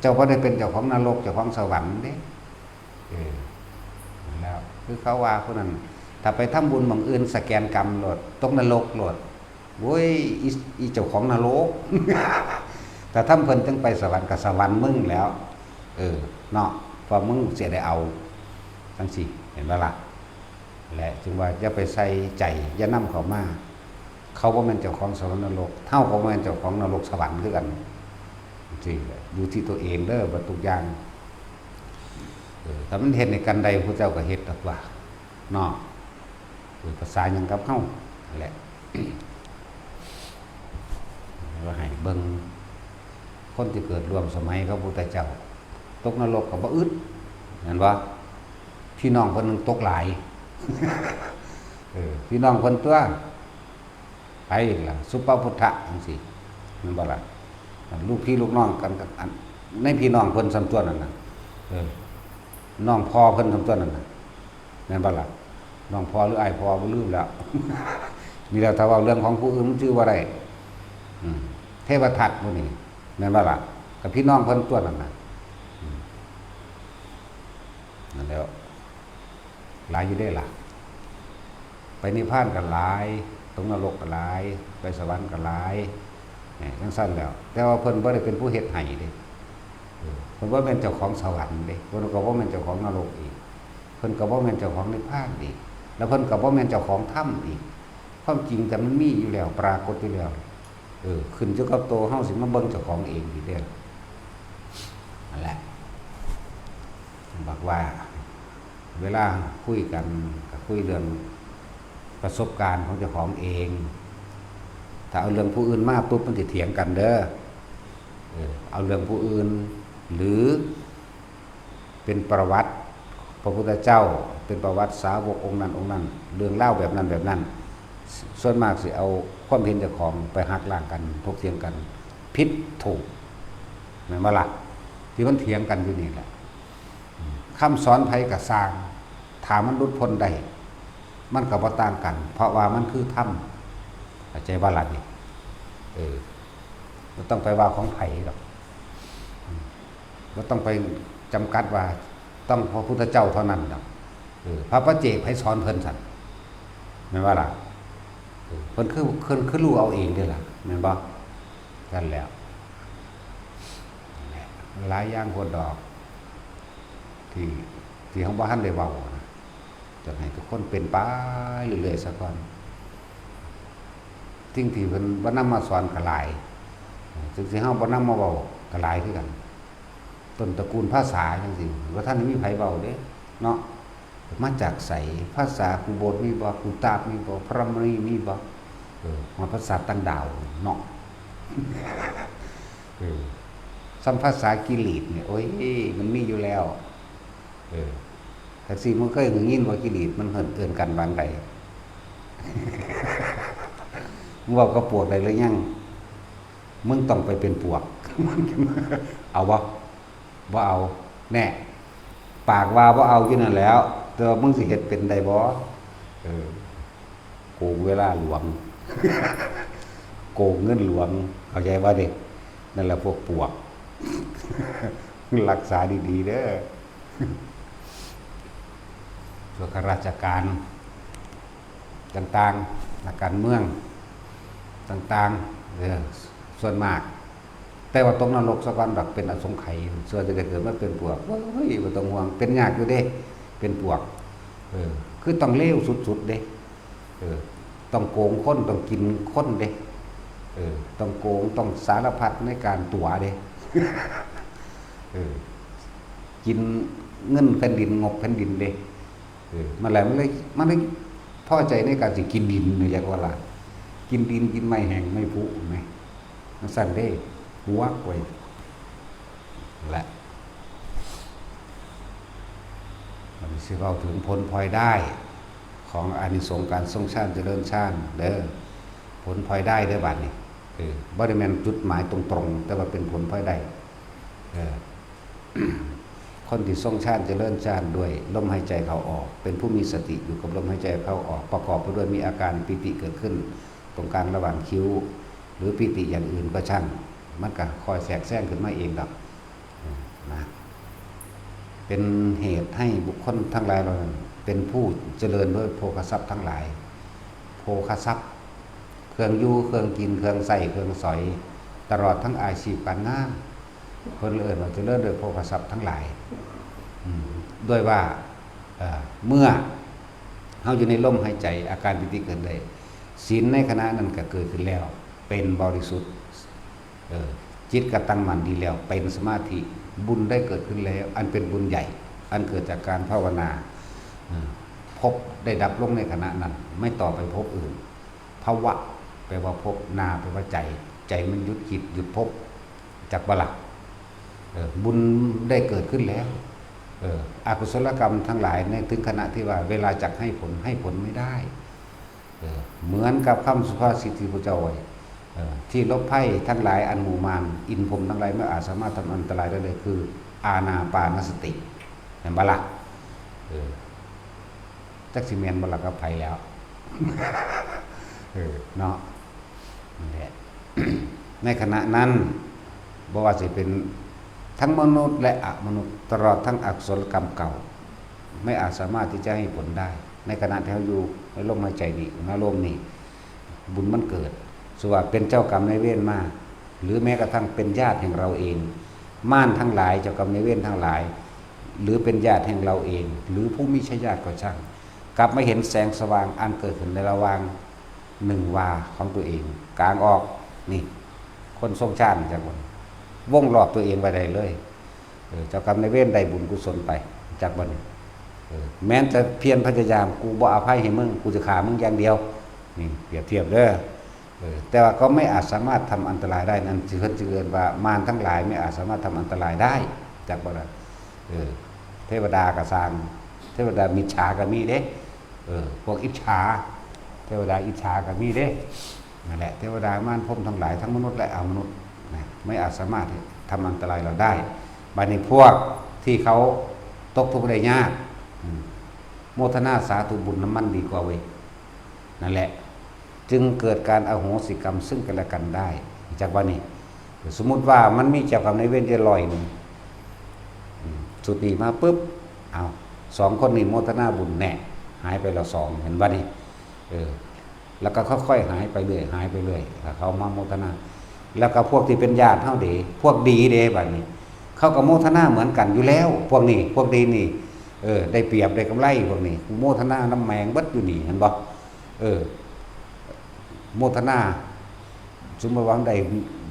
เจ้าบ่ได้เป็นเจ้าของนรกเจ้าของสวรรค์เด้แล้วคือเขาว่าผู้นั้นถ้าไปทำบุญบางอื่นสแกนกรรมโลดตกนรกโลดโว้ยอีเจ้าของนรก แต่ถ้าเพิ่นจึงไปสวรรค์กับสวรรค์มึงแล้วเนาะพอมึงเสียได้เอาจังซี่เห็นบ่ล่ะและจึงว่าอย่าไปใส่ใจอย่านำเขามาเขาบ่แม่นเจ้าของสวรรค์นรกเฮาก็บ่แม่นเจ้าของนรกสวรรค์คือกันจริงอยู่ที่ตัวเองเด้อบ่ทุกอย่างถ้ามันเฮ็ดในกันใดพระเจ้าก็เฮ็ดดอกว่าเนาะภาษาหยังกับเฮานั่นแหละ ว่าให้เบิ่งคนที่เกิดรวมสมัยพระพุทธเจ้าตกนรกก็บ่อึดเห็นบ่พี่น้องเพิ่นตกหลาย พี่น้องเพิ่นตัวไปล่ะสุปพุทธะจังซี่แม่นบ่ล่ะลูกพี่ลูกน้องกันในพี่น้องเพิ่นสำตัวนั่นน่ะน้องพ่อเพิ่นสำตัวนั่นน่ะแม่นบ่ล่ะน้องพ่อหรืออ้ายพ่อบ่ลืมแล้ว มีแล้วถ้าว่าเรื่องของผู้อื่นมันชื่อว่าได้เทวทัตพวกนี้แม่นบ่ล่ะกับพี่น้องเพิ่นตัวนั่นน่ะนั่นแล้วหลายอยู่ได้ล่ะไปนิพพานก็หลายตรงนรกก็หลายไปสวรรค์ก็หลายจังซั่นแล้วแต่ว่าเพิ่นบ่ได้เป็นผู้เฮ็ดให้เด้เพิ่นบ่แม่นเจ้าของสวรรค์เด้เพิ่นก็บ่แม่นเจ้าของนรกอีกเพิ่นก็บ่แม่นเจ้าของนิพพานอีกแล้วเพิ่นก็บ่แม่นเจ้าของถ้ำอีกความจริงแต่มันมีอยู่แล้วปรากฏอยู่แล้วขึ้นอยู่กับตัวเฮาสิมาเบิ่งเจ้าของเองอีกเด้อนั่นแหละบอกว่าเวลาคุยกันก็คุยเรื่องประสบการณ์ของเจ้าของเองถ้าเอาเรื่องผู้อื่นมาปุ๊บมันสิเถียงกันเด้อเอาเรื่องผู้อื่นหรือเป็นประวัติพระพุทธเจ้าเป็นประวัติสาวกองค์นั้นองค์นั้นเรื่องเล่าแบบนั้นส่วนมากสิเอาความเห็นเจ้าของไปหักล้างกันถกเถียงกันผิดถูกแม่นบ่ล่ะที่มันเถียงกันอยู่นี่แหละคำสอนไผก็สร้างถามมันหลุดพ้นได้ มันก็บ่ต่างกัน เพราะว่ามันคือธรรมเข้าใจบ่ล่ะนี่บ่ต้องไปว่าของไผหรอกบ่ต้องไปจำกัดว่าต้องพระพุทธเจ้าเท่านั้นดอกพระปัจเจกไผสอนเพิ่นสั่นแม่นว่าล่ะเพิ่นคือรู้เอาเองเด้อล่ะแม่นบ่นั่นแหละหลายอย่างโพดดอกที่ของบ่ทันได้เว้านะจะให้ทุกคนเป็นไปเรื่อยๆซะก่อนสิ่งที่เพิ่นบ่นำมาสอนก็หลายสิ่งที่เฮาบ่นำมาเว้าก็หลายคือกันต้นตระกูลภาษาจังซี่ว่าท่านมีไผเว้าเด้เนาะมาจากไสภาษาคูโบดมีบ่คูตาบมีบ่พรหมณีมีบ่มาภาษาต่างดาวเนาะสัมภาษากิเลสเนี่ยโอ้ยมันมีอยู่แล้วแต่สิมันเคยยินว่ากิเลสมันเอิ้นกันบางใดมึงเว้ากับปวกได้หรือยังมึงต้องไปเป็นปวกเอาบ่เอาแน่ปากว่าบ่เอาอยู่นั่นแล้วแต่มึงสิเฮ็ดเป็นได้บ่โกงเวลาหลวงโกงเงินหลวงเข้าใจว่าเด็กนั่นแหละพวกปวกรักษาดีๆเด้อส่วนข้าราชการต่างๆนักการเมืองต่างๆส่วนมากแต่ว่าตรงนรกสะก่อนดอกเป็นอสงไขยส่วนจะเกิดมาเป็นปวกเฮ้ยบ่ต้องห่วงเป็นยากอยู่เด้เป็นปวกคือต้องเลวสุดๆเด้ต้องโกงคนต้องกินคนเด้ต้องโกงต้องสารพัดในการตั๋วเด้กินเงินแผ่นดินงบแผ่นดินเด้มันเลยพอใจในการสิกินดินนี่อย่างว่าล่ะกินดินกินไม้แห้งไม่ผุแม่มันสั่นเด้หัวไว้และมันสิเว้าถึงผลพลอยได้ของอานิสงส์การทรงชาติเจริญชาติเด้อผลพลอยได้เด้อบัดนี้บ่ได้แม่นจุดหมายตรงๆแต่ว่าเป็นผลพลอยได้คนที่ทรงชาติเจริญชาติด้วยลมหายใจเข้าออกเป็นผู้มีสติอยู่กับลมหายใจเข้าออกประกอบไปด้วยมีอาการปิติเกิดขึ้นตรงกลางระหว่างคิ้วหรือปิติอย่างอื่นก็ช่างมันก็คอยแทรกแซงขึ้นมาเองดอกนะเป็นเหตุให้บุคคลทั้งหลายเราเป็นผู้เจริญด้วยโภคทรัพย์ทั้งหลายโภคทรัพย์เครื่องอยู่เครื่องกินเครื่องใส่เครื่องสอยตลอดทั้งอาชีพการงานเพิ่นเอิ้นว่าเจริญด้วยโภคทรัพย์ทั้งหลายด้วยว่าเมื่อเฮาอยู่ในลมหายใจอาการปิติเกิดได้ศีลในขณะนั้นก็เกิดขึ้นแล้วเป็นบริสุทธิ์จิตก็ตั้งมั่นดีแล้วเป็นสมาธิบุญได้เกิดขึ้นแล้วอันเป็นบุญใหญ่อันเกิดจากการภาวนาภพได้ดับลงในขณะนั้นไม่ต่อไปภพอื่นภวะแปลว่าภพนาแปลว่าใจมันหยุดคิดหยุดภพจากบลักบุญได้เกิดขึ้นแล้วอกุศลกรรมทั้งหลายในถึงขณะที่ว่าเวลาจักให้ผลไม่ได้เหมือนกับคำสุภาษิตที่พระเจ้าไว้ที่ลบไพ่ทั้งหลายอันหมู่มานอินพรหมทั้งหลายไม่อาจสามารถทำอันตรายได้เลยคืออานาปานสติเห็นบ่ล่ะจักสิเมนบ่ล่ะกับไผแล้วเนาะนั่นแหละ ในขณะนั้นบ่ว่าสิเป็นทั้งมนุษย์และอมนุษย์ตลอดทั้งอกุศลกรรมเก่าไม่อาจสามารถที่จะให้ผลได้ในขณะที่เราอยู่ในลมหายใจนี้ในลมนี้บุญมันเกิดส่วนเป็นเจ้ากรรมนายเวรมาหรือแม้กระทั่งเป็นญาติแห่งเราเองม่านทั้งหลายเจ้ากรรมนายเวรทั้งหลายหรือเป็นญาติแห่งเราเองหรือผู้มิใช่ญาติก็ช่างกลับมาเห็นแสงสว่างอันเกิดขึ้นในระหว่างหนึ่งวาของตัวเองกลางออกนี่คนทรงชาติจากวันวงรอบตัวเองไปได้เลยเจ้ากรรมนายเวรได้บุญกุศลไปจากวันแม้จะเพียรพยายามกูบ่อภัยให้มึงกูจะฆ่ามึงอย่างเดียวนี่เปรียบเทียบเด้อแต่ว่าก็ไม่อาจสามารถทำอันตรายได้นั่นจึงเกินว่ามารทั้งหลายไม่อาจสามารถทำอันตรายได้จากบ่ได้เทวดากระสางเทวดามิจฉาก็มีเด้พวกอิจฉาเทวดาอิจฉาก็มีเด้นั่นแหละเทวดามารพรหมทั้งหลายทั้งมนุษย์และอมนุษย์ไม่อาจสามารถทำอันตรายเราได้บัดนี้พวกที่เขาตกทุกข์ได้ยาก โมทนาสาธุบุญน้ำมันดีกว่าเว้ยนั่นแหละจึงเกิดการอโหสิกรรมซึ่งกันและกันได้จากว่านี่สมมุติว่ามันมีเจ้ากรรมนายเวรจะลอยหนึ่งสุดนี้มาปุ๊บเอาสองคนนี้โมทนาบุญแน่หายไปแล้วสองเห็นว่านี่แล้วก็ค่อยๆหายไปเรื่อยหายไปเรื่อยเขามาโมทนาแล้วก็พวกที่เป็นญาติเท่าเดพวกดีเดแบบนี้เขาก็โมทนาเหมือนกันอยู่แล้วพวกนี้พวกดีนี่ได้เปรียบได้กำไรพวกนี้โมทนาน้ำแมงบัดอยู่นี่เห็นบ่โมทนาสมมติว่าได้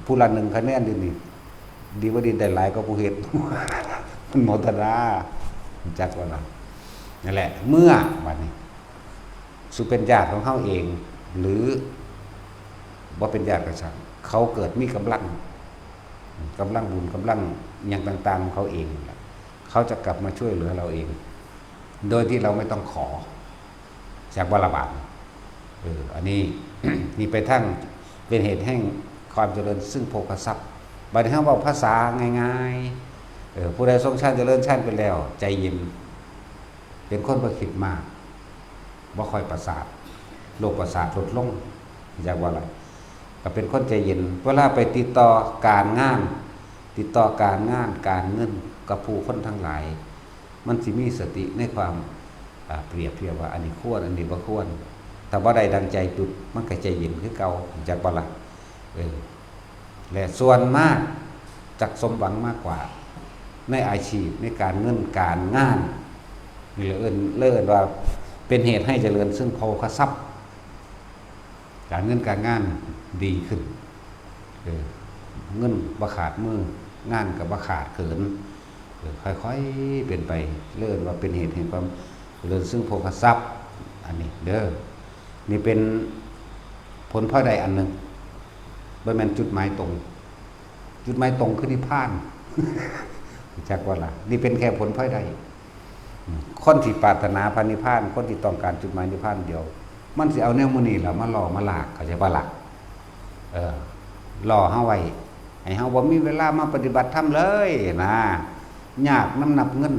ผู้ละ1คะแนนนี่ดีว่าดีได้หลายก็ผู้เฮ็ดมันโมทนาจักว่าล่ะนั่นแหละเมื่อวันนี้สุเป็นญาติของเขาเองหรือว่าเป็นญาติกระชังเขาเกิดมีกำลังบุญกำลังอย่างต่างๆของเขาเองเขาจะกลับมาช่วยเหลือเราเองโดยที่เราไม่ต้องขอจากวรบาทอันนี้ นี่ไปทั้งเป็นเหตุแห่งความเจริญซึ่งโภคทรัพย์บัดนี้เขาบอกภาษาง่ายๆผู้ใดทรงชาติเจริญชาติไปแล้วใจเย็นเป็นคนประคิดมากบ่ค่อยประสาทโรคประสาทลดลงจากว่าอะไรก็เป็นคนใจเย็นเวลาไปติดต่อการงานการเงินกับผู้คนทั้งหลายมันสิมีสติในความเปรียบเทียบว่าอันนี้ควรอันนี้บ่ควรแต่ว่าใดดังใจจุดมันก็ใจเย็นคือเก่าจากว่าละและส่วนมากจักสมหวังมากกว่าในอาชีพในการเงินการงานนี่เลื่อนว่าเป็นเหตุให้เจริญซึ่งโภคทรัพย์การเงินการงานดีขึ้นเงินบ่ขาดมืองานกับบ่ขาดเขินค่อยๆเป็นไปเลื่อนว่าเป็นเหตุแห่งความเจริญซึ่งโภคทรัพย์อันนี้เด้อนี่เป็นผลพลอยได้อันหนึ่งบ่แม่นจุดหมายตรงคือนิพพานจักว่าล่ะนี่เป็นแค่ผลพลอยได้คนที่ปรารถนาพระนิพพานคนที่ต้องการจุดหมายนิพพานเดียวมันสิเอาแนวมื้อนี้ล่ะมาล่อมาลากเข้าใจบ่ล่ะล่อเฮาไว้ให้เฮาบ่มีเวลามาปฏิบัติธรรมเลยนะยากน้ำหนักเงิน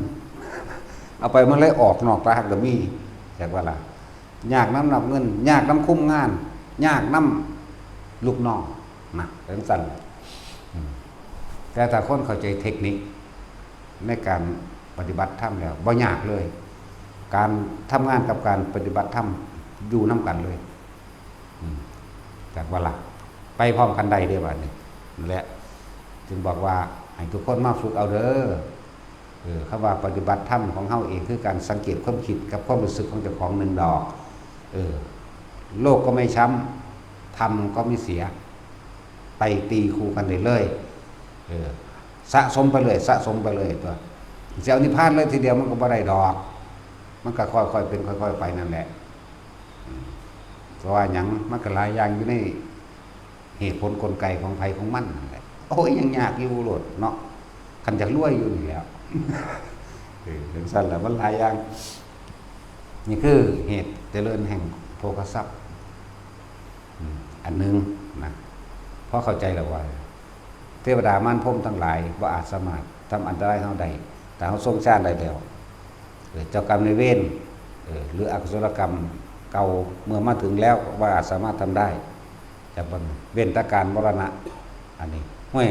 เอาไปมันเลยออกนอกตาก็มีจักว่าล่ะยากน้ำหนักเงินยากน้ำคุ้มงานยากน้ำลูกน้องนะจังซั่นแต่ถ้าคนเข้าใจเทคนิคในการปฏิบัติธรรมแล้วบ่ยากเลยการทำงานกับการปฏิบัติธรรมอยู่น้ำกันเลยจากว่าละไปพร้อมกันได้ด้วยบัดนี้นั่นแหละจึงบอกว่าให้ทุกคนมาฝึกเอาเด้อคำว่าปฏิบัติธรรมของเฮาเองคือการสังเกตความคิดกับความรู้สึกของเจ้าของ1ดอกโลกก็ไม่ช้ำธรรมก็ไม่เสียไปตีคู่กันเลยสะสมไปเลยตัวเสียวนิพพานเลยทีเดียวมันก็บ่ได้ดอกมันก็ค่อยๆเป็นค่อยๆไปนั่นแหละเพราะว่าหยังมันก็หลายอย่างอยู่ในเหตุผลกลไกของภัยของมันนั่นแหละโอ้ยยังยากอยู่โลดเนาะคันจะรวยอยู่นี่แล้วถึงสั้นแล้วมันหลายอย่างนี่คือเหตุเจริญแห่งโภคทรัพย์อันนึงนะเพราะเข้าใจแล้วว่าเทวดามารพรหมทั้งหลายว่าอาจสามารถทำอันตรายเฮาได้แต่เฮาทรงชาติได้แล้วเจ้ากรรมนายเวรหรืออกุศลกรรมเก่าเมื่อมาถึงแล้วว่าอาจสามารถทำได้จากบนเว้นตการมรณะอันนี้ห้วย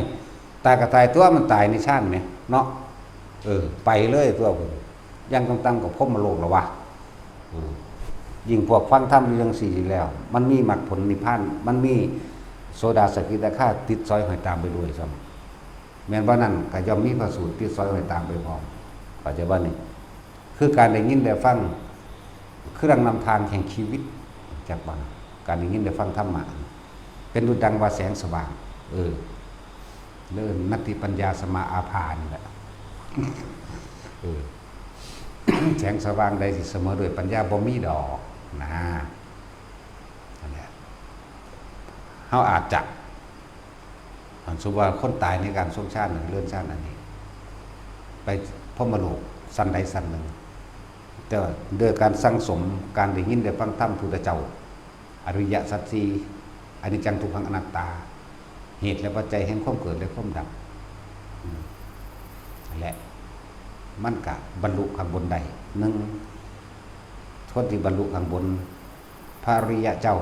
ตายก็ตายตัวมันตายในชาติไหมเนาะไปเลยตัวยังตั้งกับพรหมโลกแล้ววะยิ่งพวกฟังธรรมเรื่องสี่แล้วมันมีมรรคผลนิพพานมันมีโสดาสกิทาคาติดซอยหอยตามไปด้วยซ้ำแม้ว่านั่นก็ย่อมมีพระสูตรติดซอยหอยตามไปพร้อมเข้าใจว่านี่คือการได้ยินได้ฟังเครื่องนำทางแห่งชีวิตจากบางการได้ยินได้ฟังธรรมะเป็นดุจดังว่าแสงสว่างเลื่อนนัตติปัญญาสมาอาภานี่แหละแสงสว่างใดสิเสมอด้วยปัญญาบ่มีดอกนะนั่นแหละเฮาอาจจะสมมุติว่าคนตายในการทรงชาติหนึ่งเลื่อนชาติอันนี้ไปพรหมโลกสั้นใดสั้นหนึ่งแต่ด้วยการสั่งสมการได้ยินได้ฟังธรรมพุทธเจ้าอริยสัจสี่อนิจจังทุกขังอนัตตาเหตุและปัจจัยแห่งความเกิดและความดับและมันกะบรรลุข้างบนใดหนึ่ง คนที่บรรลุข้างบนพระอริยะเจ้า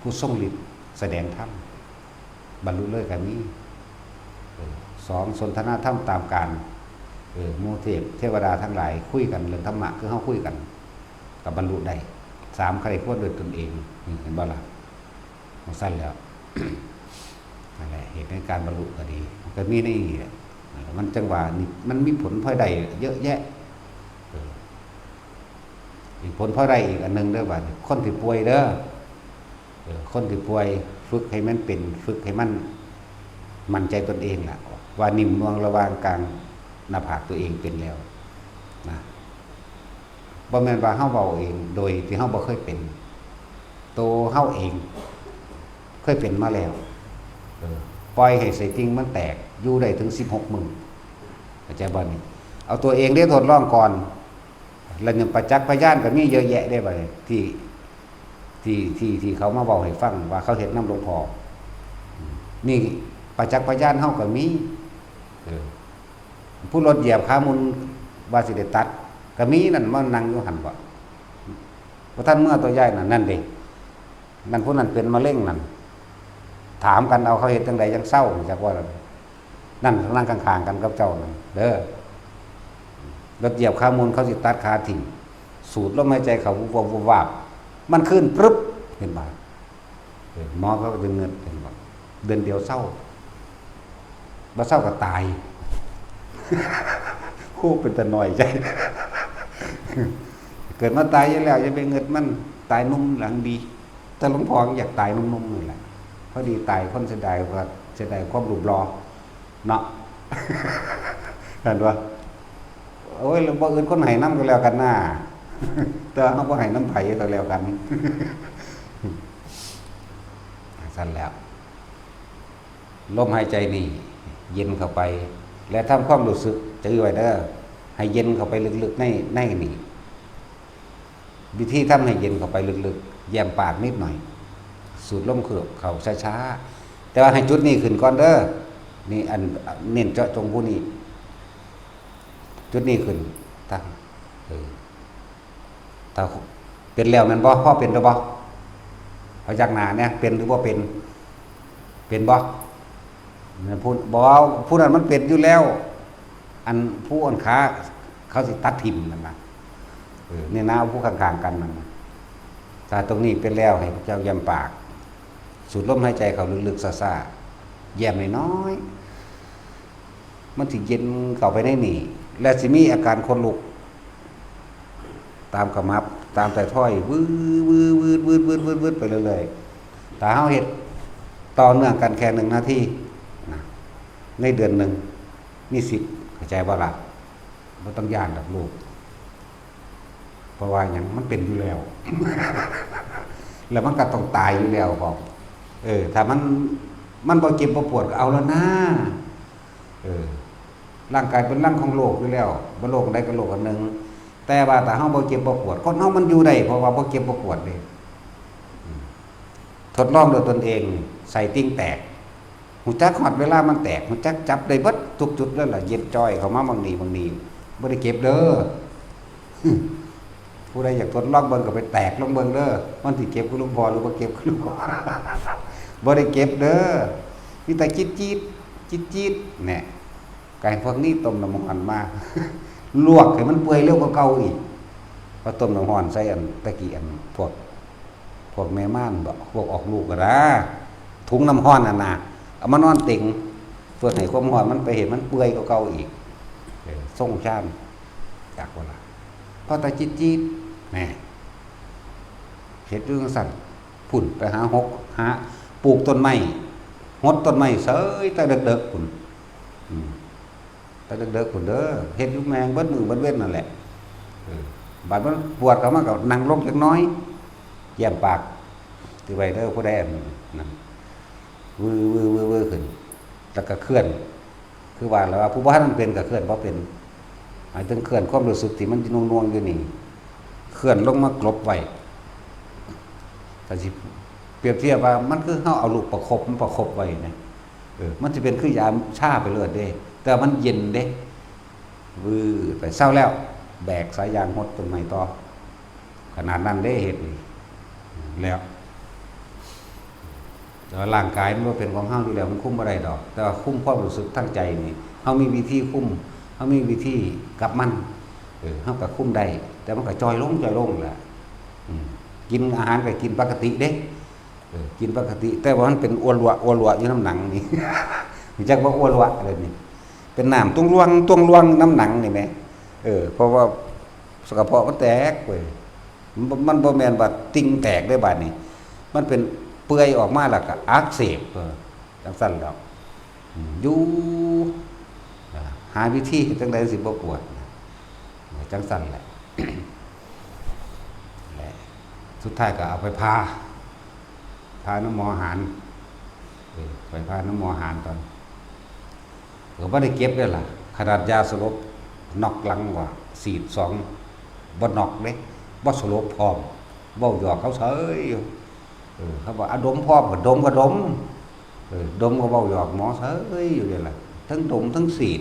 ผู้ทรงฤทธิ์แสดงธรรมบรรลุเลยกันนี้สองสนทนาธรรมตามการโมเทพเทวดาทั้งหลายคุยกันเรื่องธรรมะคือเฮาคุยกันกับบรรลุได้สามใครควรโดยตนเองเห็นบ่ล่ะมันสั้นแล้ว นั่นแหละเหตุในการบรรลุก็ดีก็มีนี่มันจังหวะนี่มันมีผลพลอยได้เยอะแยะอีกผลพลอยได้อีกอันนึงเด้อว่าคนที่ป่วยเด้อคนที่ป่วยฝึกให้มันเป็นฝึกให้มันมั่นใจตนเองล่ะว่านิ่มนวลระวางกลางหน้าผากตัวเองเป็นแล้วนะบ่แม่นว่าเฮาเว้าเองโดยที่เฮาบ่เคยเป็นโตเฮาเองเคยเป็นมาแล้วปล่อยให้ใส่จริงมันแตกอยู่ได้ถึง16 มื้อเข้าใจบ่นี่เอาตัวเองได้ทดลองก่อนแล้วยังประจักษ์พยานก็มีเยอะแยะได้บัดนี้ที่เขามาเว้าให้ฟังว่าเขาเฮ็ดนำหลวงพ่อนี่ประจักษ์พยานเฮาก็มีผู้รถเหยียบขามุนว่าสิได้ตัดก็มีนั่นมานั่งอยู่หั่นบ่เพราะท่านเมื่อตัวใหญ่นั่นเด้นั่นผู้นั้นเป็นมะเร็งนั่นถามกันเอาเขาเฮ็ดจังไดจังเศร้าจักว่านั่นนั่งข้างๆกันกับเจ้านั่นเด้อรถเหยียบขามุนเขาสิตัดขาทิ้งสูดลมหายใจเขาวูบวาบมันขึ้นปึ๊บเห็นบ่หมอเขาก็ดึงเงินเห็นบ่เดือนเดียวเศร้าบ่เศร้าก็ตายคู่เป็นแต่น้อยใจเกิดมาตายอยู่แล้วจะไปเงินมันตายนุ่มหลังดีแต่หลวงพ่ออยากตายนุ่มๆนี่แหละพอดีตายคนเสียดายว่าเสียดายความรูปรอเนาะเห็นว่าโอ้ยเราบ่อื่นคนให้น้ำก็แล้วกันหน้าแต่เขาบ่ให้น้ำไผ่ก็แล้วกันสั่นแล้วลมหายใจนี่เย็นเข้าไปและทำความรู้สึกจื้อไว้เด้อให้เย็นเข้าไปลึกๆในนี่วิธีทำให้เย็นเข้าไปลึกๆแย้มปากนิดหน่อยสูดลมเข้าช้าๆแต่ว่าให้จุดนี้ขึ้นก่อนเด้อนี่อันเน้นเจาะจงผู้นี้จุดนี้ขึ้นตั้งถ้าเป็นแล้วมันบ่พ่อเป็นหรือบ่พยักหน้าเนี่ยเป็นหรือบ่เป็นบ่พูดบอกว่าผู้นั้นมันเป็นอยู่แล้วอันผู้อ่อนขาเขาสิตัดทิ่มนั่นนะเนี่ยนะผู้ข้างๆกันนั่นถ้าตรงนี้เป็นแล้วให้เจ้าแย้มปากสูดลมหายใจเขาลึกๆซ่าๆแย้มน้อยๆมันสิเย็นเข้าไปในนี่และสิมีอาการคนลุกตามกระมับตามแต่ถ้อยวืดไปเรื่อยๆแต่เฮาเฮ็ดต่อเนื่องกันแค่1 นาทีในเดือนหนึ่งมีสิทธิ์เข้าใจบ่ล่ะบ่ต้องย่านดอกลูกเพราะว่าอย่างมันเป็นอยู่แล้ว แล้วมันก็ต้องตายอยู่แล้วบอกถ้ามันบ่เจ็บบ่ปวดก็เอาแล้วนะร่างกายเป็นร่างของโลกอยู่แล้วบ่โลกใดก็โลกอันหนึงแต่ว่าถ้าเฮาบ่เจ็บบ่ปวดคนเฮามันอยู่ได้เพราะว่าบ่เจ็บบ่ปวดเด้ทดลองด้วยตนเองใส่ติ้งแตกหูจักฮอดเวลามันแตกหูจักจับได้เบิดทุกจุดนั่นล่ะเย็นจ้อยเข้ามาบางนี้บ่ได้เก็บเด้อ ผู้ใดอยากทดลองเบิ่งก็ไปแตกลองเบิ่งเด้อมันสิเก็บคือหลวงพ่อหรือบ่เก็บคือหลวงพ่อ บ่ได้เก็บเด้อมีแต่จี๊ดแน่ไก่พวกนี้ต้มน้ำมันมา ลวกให้มันเปื่อยเร็วกว่าเก่าอีกพอต้มน้ำร้อนใส่อันตะกี้อันพวกแม่ม่านบ่พวกออกลูกก็ได้ถุงน้ำร้อนน่ะเอามานอนติ่งเพื่อให้ความร้อนมันไปเห็นมันเปื่อยกว่าเก่าอีกส่งชามจากว่าล่ะพอตาจี๊ดแหน่เฮ็ดเรื่องสั่นพุ่นไปหาปลูกต้นไม้หดต้นไม้เสยแต่เด็กๆพุ่นแต่เด็กๆพุ่นเด้อเฮ็ดอยู่แมงเบิดมือเบิดเว้นนั่นแหละบาดมันปวดเข้ามาก็นั่งลงจักน้อยแย้มปากถือไว้เด้อผู้ใดนั่นวือขึ้นแล้วก็เคลื่อนคือว่าแล้วว่าผู้บ่ทันเป็นก็เคลื่อนบ่เป็นหมายถึงเคลื่อนความรู้สึกที่มันน่วงๆอยู่นี่เคลื่อนลงมากลบไว้ก็สิเปรียบเทียบว่ามันคือเฮาเอาลูกประคบมันประคบไว้นะมันสิเป็นคือยามชาไปเลยเด้แต่มันเย็นเด้วือไปเศร้าแล้วแบกสายยางหดต้นไม้ต่อ ขนาดนั้นได้เห็นแล้วแต่ร่างกายมันเป็นของเฮาอยู่แล้วมันคุมบ่ได้ดอกแต่ว่าคุมความรู้สึกทั้งใจนี่เฮามีวิธีคุมเฮามีวิธีกับมันเฮาก็คุมได้แต่มันก็จอยลงแหละกินอาหารก็กินปกติเด้กินปกติแต่ว่ามันเป็นอ้วนรัวอยู่น้ำหนังนี่ รู้จักว่าอ้วนรัวอะไรนี่เป็นน้ำตุ้งลวงน้ำหนังนี่แหมเพราะว่ากระเพาะมันแตกเว้ยมันบ่แม่นว่าติ่งแตกได้บาดนี้มันเป็นเปื่อยออกมาแล้วก็อักเสบจังซั่นแล้วอยู่หาวิธีจังได๋สิบ่ปวดจังซั่นแหละ สุดท้ายก็เอาไปพาน้ำหมอหารไปพาน้ำหมอหารตอนก็บ่ได้เก็บด้วยล่ะขนาดยาสลบนอกหลังว่าสีด2บ่นอกเด้บ่สลบพร้อมเว้าหยอกเขาเฉยเขาบอกดมพร้อมก็ดมดมก็เว้าหยอกหมอเฉยอยู่นี่ล่ะทั้งดมทั้งสีด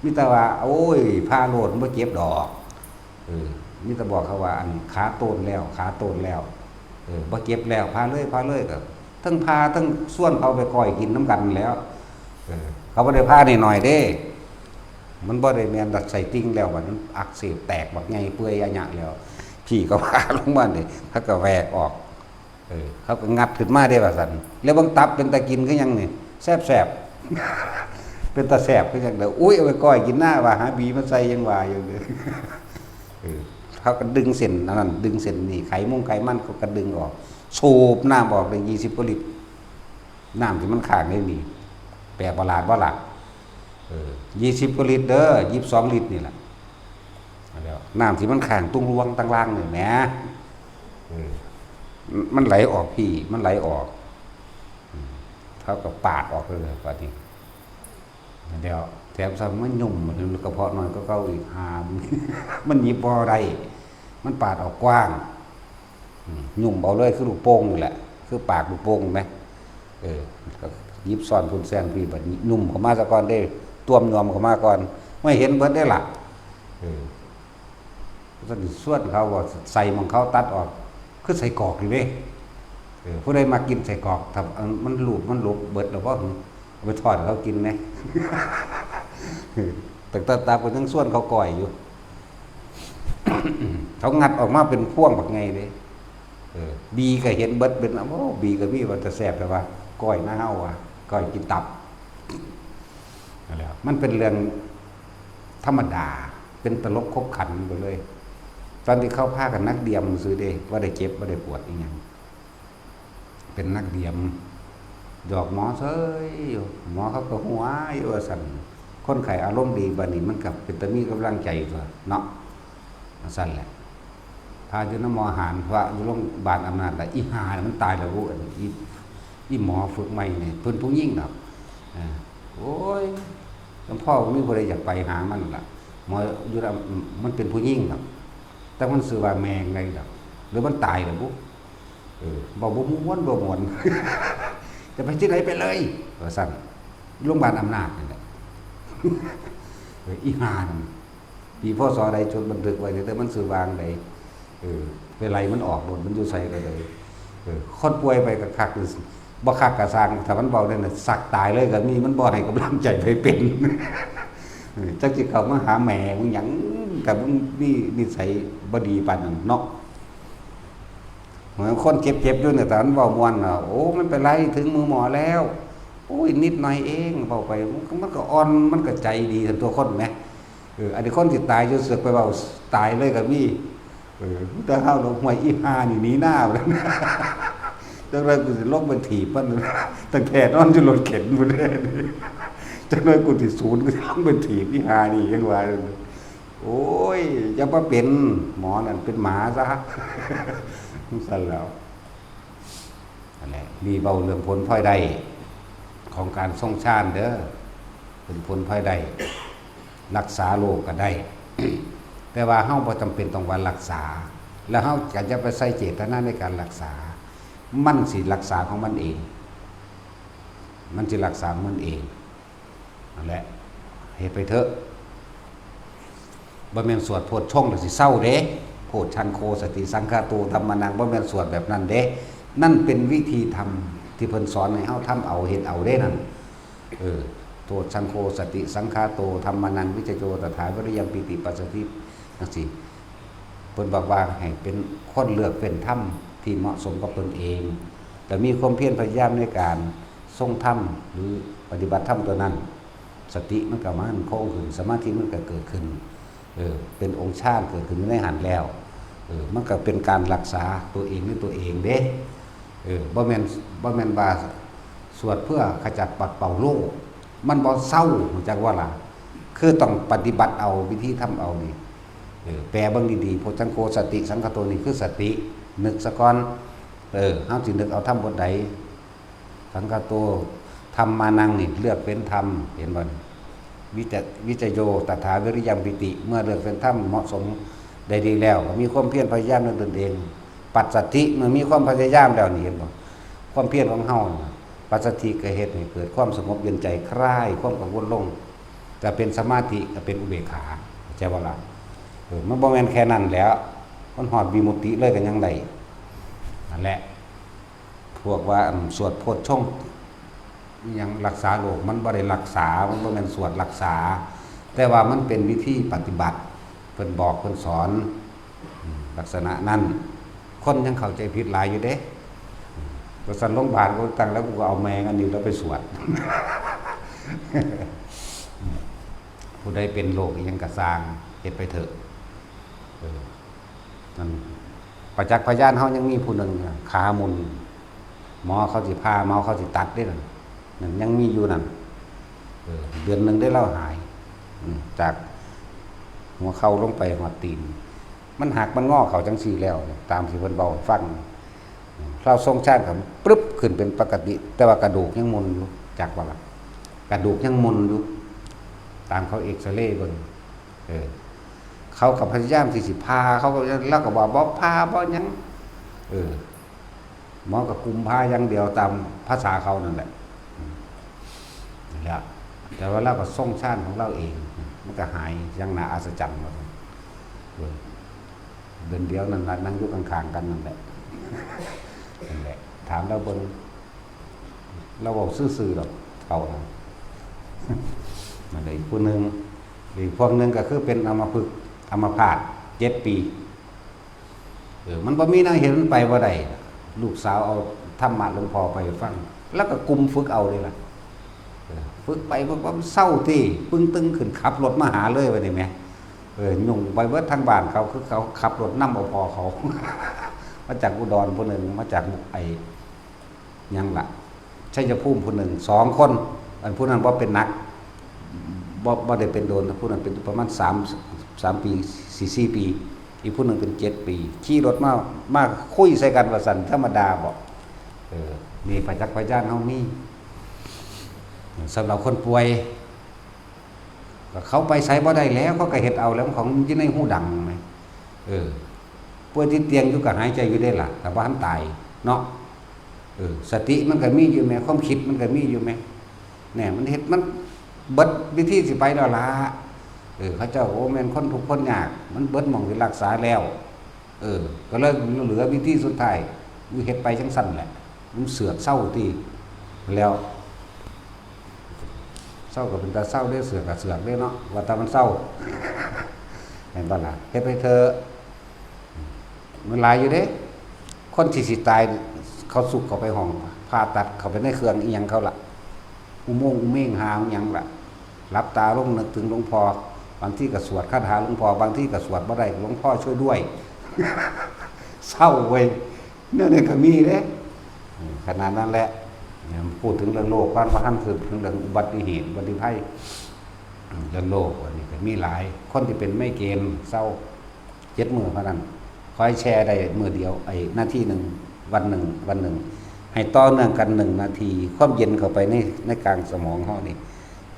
มีแต่ว่าโอ้ยพาโลดบ่เจ็บดอกมีแต่บอกเขาว่าอันขาโตนแล้วบ่เจ็บแล้วพาเลยก็ทั้งพาทั้งส่วนเขาไปก้อยกินน้ำกันแล้วเขาบ่ได้พาหน่อยๆเด้มันบ่ได้แม่นดัดใส่ติ่งแล้วมันอักเสบแตกบักใหญ่เปื่อยอะหยะแล้วพี่ก็พาลงมานี่เขาก็แหวกออกเขาก็งัดขึ้นมาได้ว่าซั่นแล้วบางตับเป็นตะกินคือหยังนี่แซ่บๆเป็นตาแซ่บคือหยังเด้ออุ้ยเอาไปก้อยกินหน้าว่าหาบีมาใส่ยังว่าอยู่เด้อเขาก็ดึงเส้นนั้นดึงเส้นนี่ไขมันเขาก็ดึงออกสูบน้ำออกได้20กว่าลิตรน้ำที่มันค้างได้นี่แปลประหลาดบ่ล่ะ20กว่าลิตรเด้อ22ลิตรนี่แหละแล้วน้ำที่มันค้างตุ้งรวงตั้งล่างนี่แหมมันไหลออกพี่มันไหลออกเท่ากับปาดออกเลยปาดนี้เดี๋ยวแถมซ้ำมันยุ่มมันกระเพาะน้อยก็เก้าอีกหามมันหยิบบ่ได้มันปาดออกกว้างยุ่มเบาเลยคือลูกโป่งนี่แหละคือปากลูกโป่งไหมก็ยิบซ่อนพุ่นแซนพี่แบบนุ่มเข้ามาซะก่อนได้ต้วมยอมเข้ามาก่อนไม่เห็นเบิดได้ล่ะส่วนเขาว่าใส่ของเขาตัดออกคือใส่กรอกอยู่เว้ยผู้ใดมากินใส่กรอกทำมันหลุดเบิดแล้วเพราะเอาไปทอดเขากินไหม แต่ตาเป็นทั้งส่วนเขาก่อยอยู่ เขางัดออกมาเป็นพ่วงแบบไงเลยบีก็เห็นเบิดเป็นโอ้บีก็มีว่าจะแสบแต่ว่าก้อยหน้าเฮาอ่ะก้อยกินตับแล้วมันเป็นเรื่องธรรมดาเป็นตลกคบขันไปเลยตอนที่เข้าผ้ากันนักเดียมซื้อเด้ว่าได้เจ็บว่าได้ปวดอีกอย่างเป็นนักเดียมหยอกหมอเฉยอยู่หมอเขาก็หัวอยู่ว่าสั่นคนไข้อารมณ์ดีบัดนี้มันกับเป็นตะมีกำลังใจตัวเนาะสั่นแหละพาอยู่น้ำหมอหารว่าอยู่โรงพยาบาลอำนาจแต่อีหามันตายแล้วรู้อีหมอฝึกใหม่เนี่ยเพิ่นผู้ยิ่งดอกโอ้ยหลวงพ่อมีบ่ได้อยากไปหามันล่ะหมออยู่มันเป็นผู้ยิ่งดอกแต่มันสื่อว่าแมงไงดอกหรือมันตายแล้วบุ๊บ่ม้วน จะไปที่ไหนไปเลยว่าสั่นโรงพยาบาลอำนาจนี่แหละอีหานปีพศใดจนบันทึกไว้แต่มันสื่อวางใดเวลามันออกโดนมันอยู่ใส่เลยคนป่วยไปกับคักบ่คักกะสร้างถ้ามันเบาได้น่ะสักตายเลยก็มีมันบ่ให้กำลังใจไปเป็นจักสิเข้ามาหาแม่มึงหยังกับมึงนี่นิสัยบ่ดีปานนั้นเนาะเหมือนคนเจ็บอยู่เนี่ยแต่มันเว้าม่วนน่ะโอ้มันเป็นไรถึงมือหมอแล้วโอ้ยนิดหน่อยเองเว้าไปมันก็อ่อนมันก็ใจดีทั้งตัวคนแหมอันนี้คนที่ตายจนเสือกไปเว้าตายเลยก็มีแต่เฮาลงห้วยอีห่านี่หนีหน้าแล้วจังได๋กูสิลงไปถีบมันตั้งแต่นอนอยู่รถเข็นพุ่นเด้จังได๋กูสิศูนย์กูสิลงไปถีบอีห่านี่ยังว่าโอ้ยอย่ามาเป็นหมอนั่นเป็นหมาซะสั่นแล้วนั่นแหละมีเบาเรื่องผลพลอยได้ของการทรงชาติเด้อเป็นผลพลอยได้รักษาโรคก็ได้ แต่ว่าเฮาบ่จำเป็นต้องว่ารักษาแล้วเฮาก็จะไปใส่เจตนาในการรักษามันสิรักษาของมันเองมันสิรักษามันเองนั่นแหละเฮ็ดไปเถอะบ่แม่นสวดโพธิ์ช่องแล้วสิเศร้าเด้ โพชฌังโคสติสังฆาโตธัมมานังบ่แม่นสวดแบบนั้นเด้นั่นเป็นวิธีทำที่เพิ่นสอนให้เฮาทำเอาเฮ็ดเอาเด้นั่นโพชฌังโคสติสังฆาโตธัมมานังวิจโยตถาวิริยมปิติปัสสติจังซี่เพิ่นบอกว่าให้เป็นคนเลือกเป็นธรรมที่เหมาะสมกับตนเองแต่มีความเพียรพยายามในการทรงธรรมหรือปฏิบัติธรรมตัวนั้นสติมันก็มั่นคงขึ้นสมาธิมันก็เกิดขึ้นเป็นองค์ฌานเกิดขึ้นในหันแล้วมันก็เป็นการรักษาตัวเองด้วยตัวเองเด้บ่แม่นว่าสวดเพื่อขจัดปัดเป่าโรคมันบ่เศร้าจักว่าล่ะคือต้องปฏิบัติเอาวิธีทำเอานี่แปลเบิ่งดีๆโพชฌังโคสติสังฆโตนี่คือสตินึกซะก่อนเฮาสินึกเอาธรรมบทใดสังฆโตธรรมมานังนี่เลือกเป็นธรรมเห็นบ่วิจโยตถาวิริยมปิติเมื่อเลือกเป็นธรรมเหมาะสมได้ดีแล้วก็มีความเพียรพยายามในตนเองปัจสัทธิเมื่อมีความพยายามแล้วนี่เห็นบ่ความเพียรของเฮาปัจสัทธิก็เฮ็ดให้เกิดความสงบเย็นใจคลายความกังวลลงจะเป็นสมาธิก็เป็นอุเบกขาเข้าใจบ่ล่ะมันบ่แม่นแค่นั้นแล้วมันฮอดวิมุตติเลยก็ยังได้นั่นแหละพวกว่าสวดโพชฌงค์ยังรักษาโรคมันบ่ได้รักษามันบ่แม่นสวดรักษาแต่ว่ามันเป็นวิธีปฏิบัติเพิ่นบอกเพิ่นสอนลักษณะนั้นคนยังเข้าใจผิดหลายอยู่เด้ก็สั่นโรงพยาบาลก็ตั้งแล้วกูก็เอาแมงอันนี้แล้วไปสวด ผู้ใดเป็นโรคอีหยังก็สร้างเฮ็ดไปเถอะนั่นประจักษ์พยานเฮายังมีผู้หนึ่งขามุนหมอเขาสิพาหมอเขาสิตัดได้นั่นยังมีอยู่นั่นเดือนนึงได้เล่าหายจากหัวเข่าลงไปหัวตีนมันหักมันงอเขาจังซี่แล้วตามที่เพิ่นเว้าให้ฟังเราทรงชาติกับปึ๊บขึ้นเป็นปกติแต่ว่ากระดูกยังมุนอยู่จากว่าล่ะกระดูกยังมุนอยู่ตามเขาเอ็กซเรย์เบิ่งเขากับพยายามที่สิพาเขาก็แล้วก็บอกบ่พาบ่หยังหมอก็กุมพาอย่างเดียวตามภาษาเขานั่นแหละนั่นแหละแต่ว่าเราก็ทรงชาติของเราเองมันก็หายอย่างน่าอัศจรรย์ว่าเดือนเดียวนั่นนั่งอยู่ข้างๆกันนั่นแหละนั่นแหละถามเราเบิ่งเราบอกซื่อๆดอกเขานั่นนั่นแหละอีกผู้นึงอีกพวกนึงก็คือเป็นอัมพฤกษ์อัมพาต7 ปีมันบ่มีแนวเห็นมันไปบ่ได้ลูกสาวเอาธรรมะหลวงพ่อไปฟังแล้วก็กุมฝึกเอาเลยล่ะฝึกไปเพราะมันเศร้าที่ปึ้งตึงขึ้นขับรถมาหาเลยว่านี่แหมยุ่งไปเบิดทางบ้านเขาคือเขาขับรถนำเอาพอเขา มาจากอุดรผู้นึงมาจากยังล่ะชัยภูมิผู้นึง2 คนอันผู้นั้นบ่เป็นนักบ่ได้เป็นโดนผู้นั้นเป็นประมาณ3 ปี4 ปีอีกผู้นึงเป็น7 ปีขี่รถมาคุยใส่กันว่าซั่นธรรมดาบ่มีประจักษ์พยานเฮามีสำหรับคนป่วยก็เขาไปใส่บ่ได้แล้วเขาก็เฮ็ดเอาแล้วของอยู่ในหูดังมั้ยป่วยติดเตียงอยู่ก็หายใจอยู่ได้ล่ะแต่บ่ทันตายเนาะสติมันก็มีอยู่แม้ความคิดมันก็มีอยู่แม้แน่มันเฮ็ดมันเบิดวิธีสิไปแล้วล่ะเขาเจ้าโอ้แม่นคนทุกข์คนยากมันเบิดหม่องสิรักษาแล้วก็เลยเหลือวิธีสุดท้ายอยู่เฮ็ดไปจังซั่นแหละมันเสือกเศร้าติแล้วเศร้าก็เป็นตาเศร้าได้เสือกก็เสือกได้เนาะว่าแต่มันเศร้าเห็นบ่ล่ะเฮ็ดไปเถอะมันหลายอยู่เด้คนที่สิตายเขาสุกเข้าไปห้องผ่าตัดเข้าไปในเครื่องอีหยังเขาล่ะอุโมงค์อุเม่งหาอีหยังล่ะหลับตาลงนึกถึงหลวงพ่อบางที่ก็สวดคาถาหลวงพ่อบางที่ก็สวดบ่ได้หลวงพ่อช่วยด้วย เศร้าเว้ยเนี่ยก็มีเด้ขนาดนั้นแหละพูดถึงเรื่องโลกบ้านว่าท่านคือถึงเรื่องอุบัติเหตุอุบัติภัยเรื่องโลกอันนี้ก็มีหลายคนที่เป็นไม่เกณฑ์เศร้า7 มื้อเท่านั้นคอยแชร์ได้มื้อเดียวหน้าที่1วันหนึ่งให้ต่อเนื่องกัน1 นาทีความเย็นเข้าไปในกลางสมองเฮานี่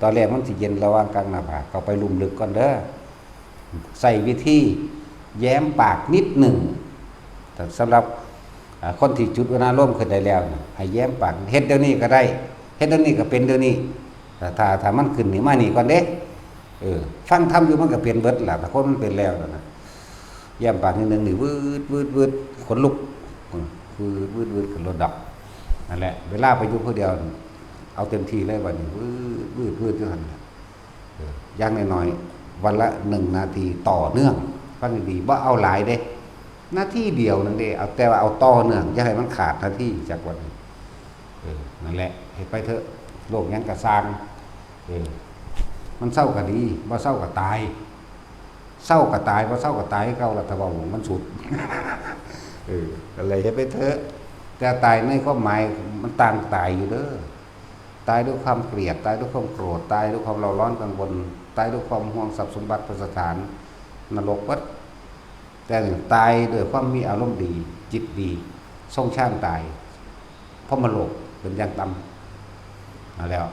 ตอนแรกมันสิเย็นระหว่างกลางหน้าผากเข้าไปลุ่มลึกก่อนเด้อใส่วิธีแย้มปากนิดหนึ่งแต่สำหรับคนที่จุดอารมณ์ขึ้นได้แล้วให้แย้มปากเฮ็ดเดี๋ยวนี้ก็ได้เฮ็ดเดี๋ยวนี้ก็เป็นเดี๋ยวนี้ถ้ามันขึ้นนี่มานี่ก่อนเด้ฟังทำอยู่มันก็เป็นเบิดล่ะถ้าคนมันเป็นแล้วนะ แย้มปากนิดนึงนี่วืดวืดวืดขนลุกคือวืดวืดขึ้นรถดับนั่นแหละเวลาไปอยู่ผู้เดียวเอาเต็มที่เลยวันนี้วืดวืดวืดอยู่หั่นย่างน้อยๆวันละ1 นาทีต่อเนื่องฟังดีๆบ่เอาหลายเด้หน้าที่เดียวนั่นเด้เอาแต่ว่าเอาต่อเนื่องอย่าให้มันขาดหน้าที่จากวันนี้นั่นแหละเฮ็ดไปเถอะโลกยังกระสร้างมันเศร้าก็ดีบ่เศร้าก็ตายเศร้าก็ตายบ่เศร้าก็ตายให้เก่าล่ะถ้าเว้ามันสุดอะไรเฮ็ดไปเถอะแต่ตายในความหมายมันต่างตายอยู่เด้อตายด้วยความเกลียดตายด้วยความโกรธตายด้วยความเร่าร้อนกังวลตายด้วยความห่วงทรัพย์สมบัติพระสถานนรกวัดแต่ตายด้วยความมีอารมณ์ดีจิตดีทรงชาติตายเพราะมันโลกเป็นอย่างต่ำเอาแล้ว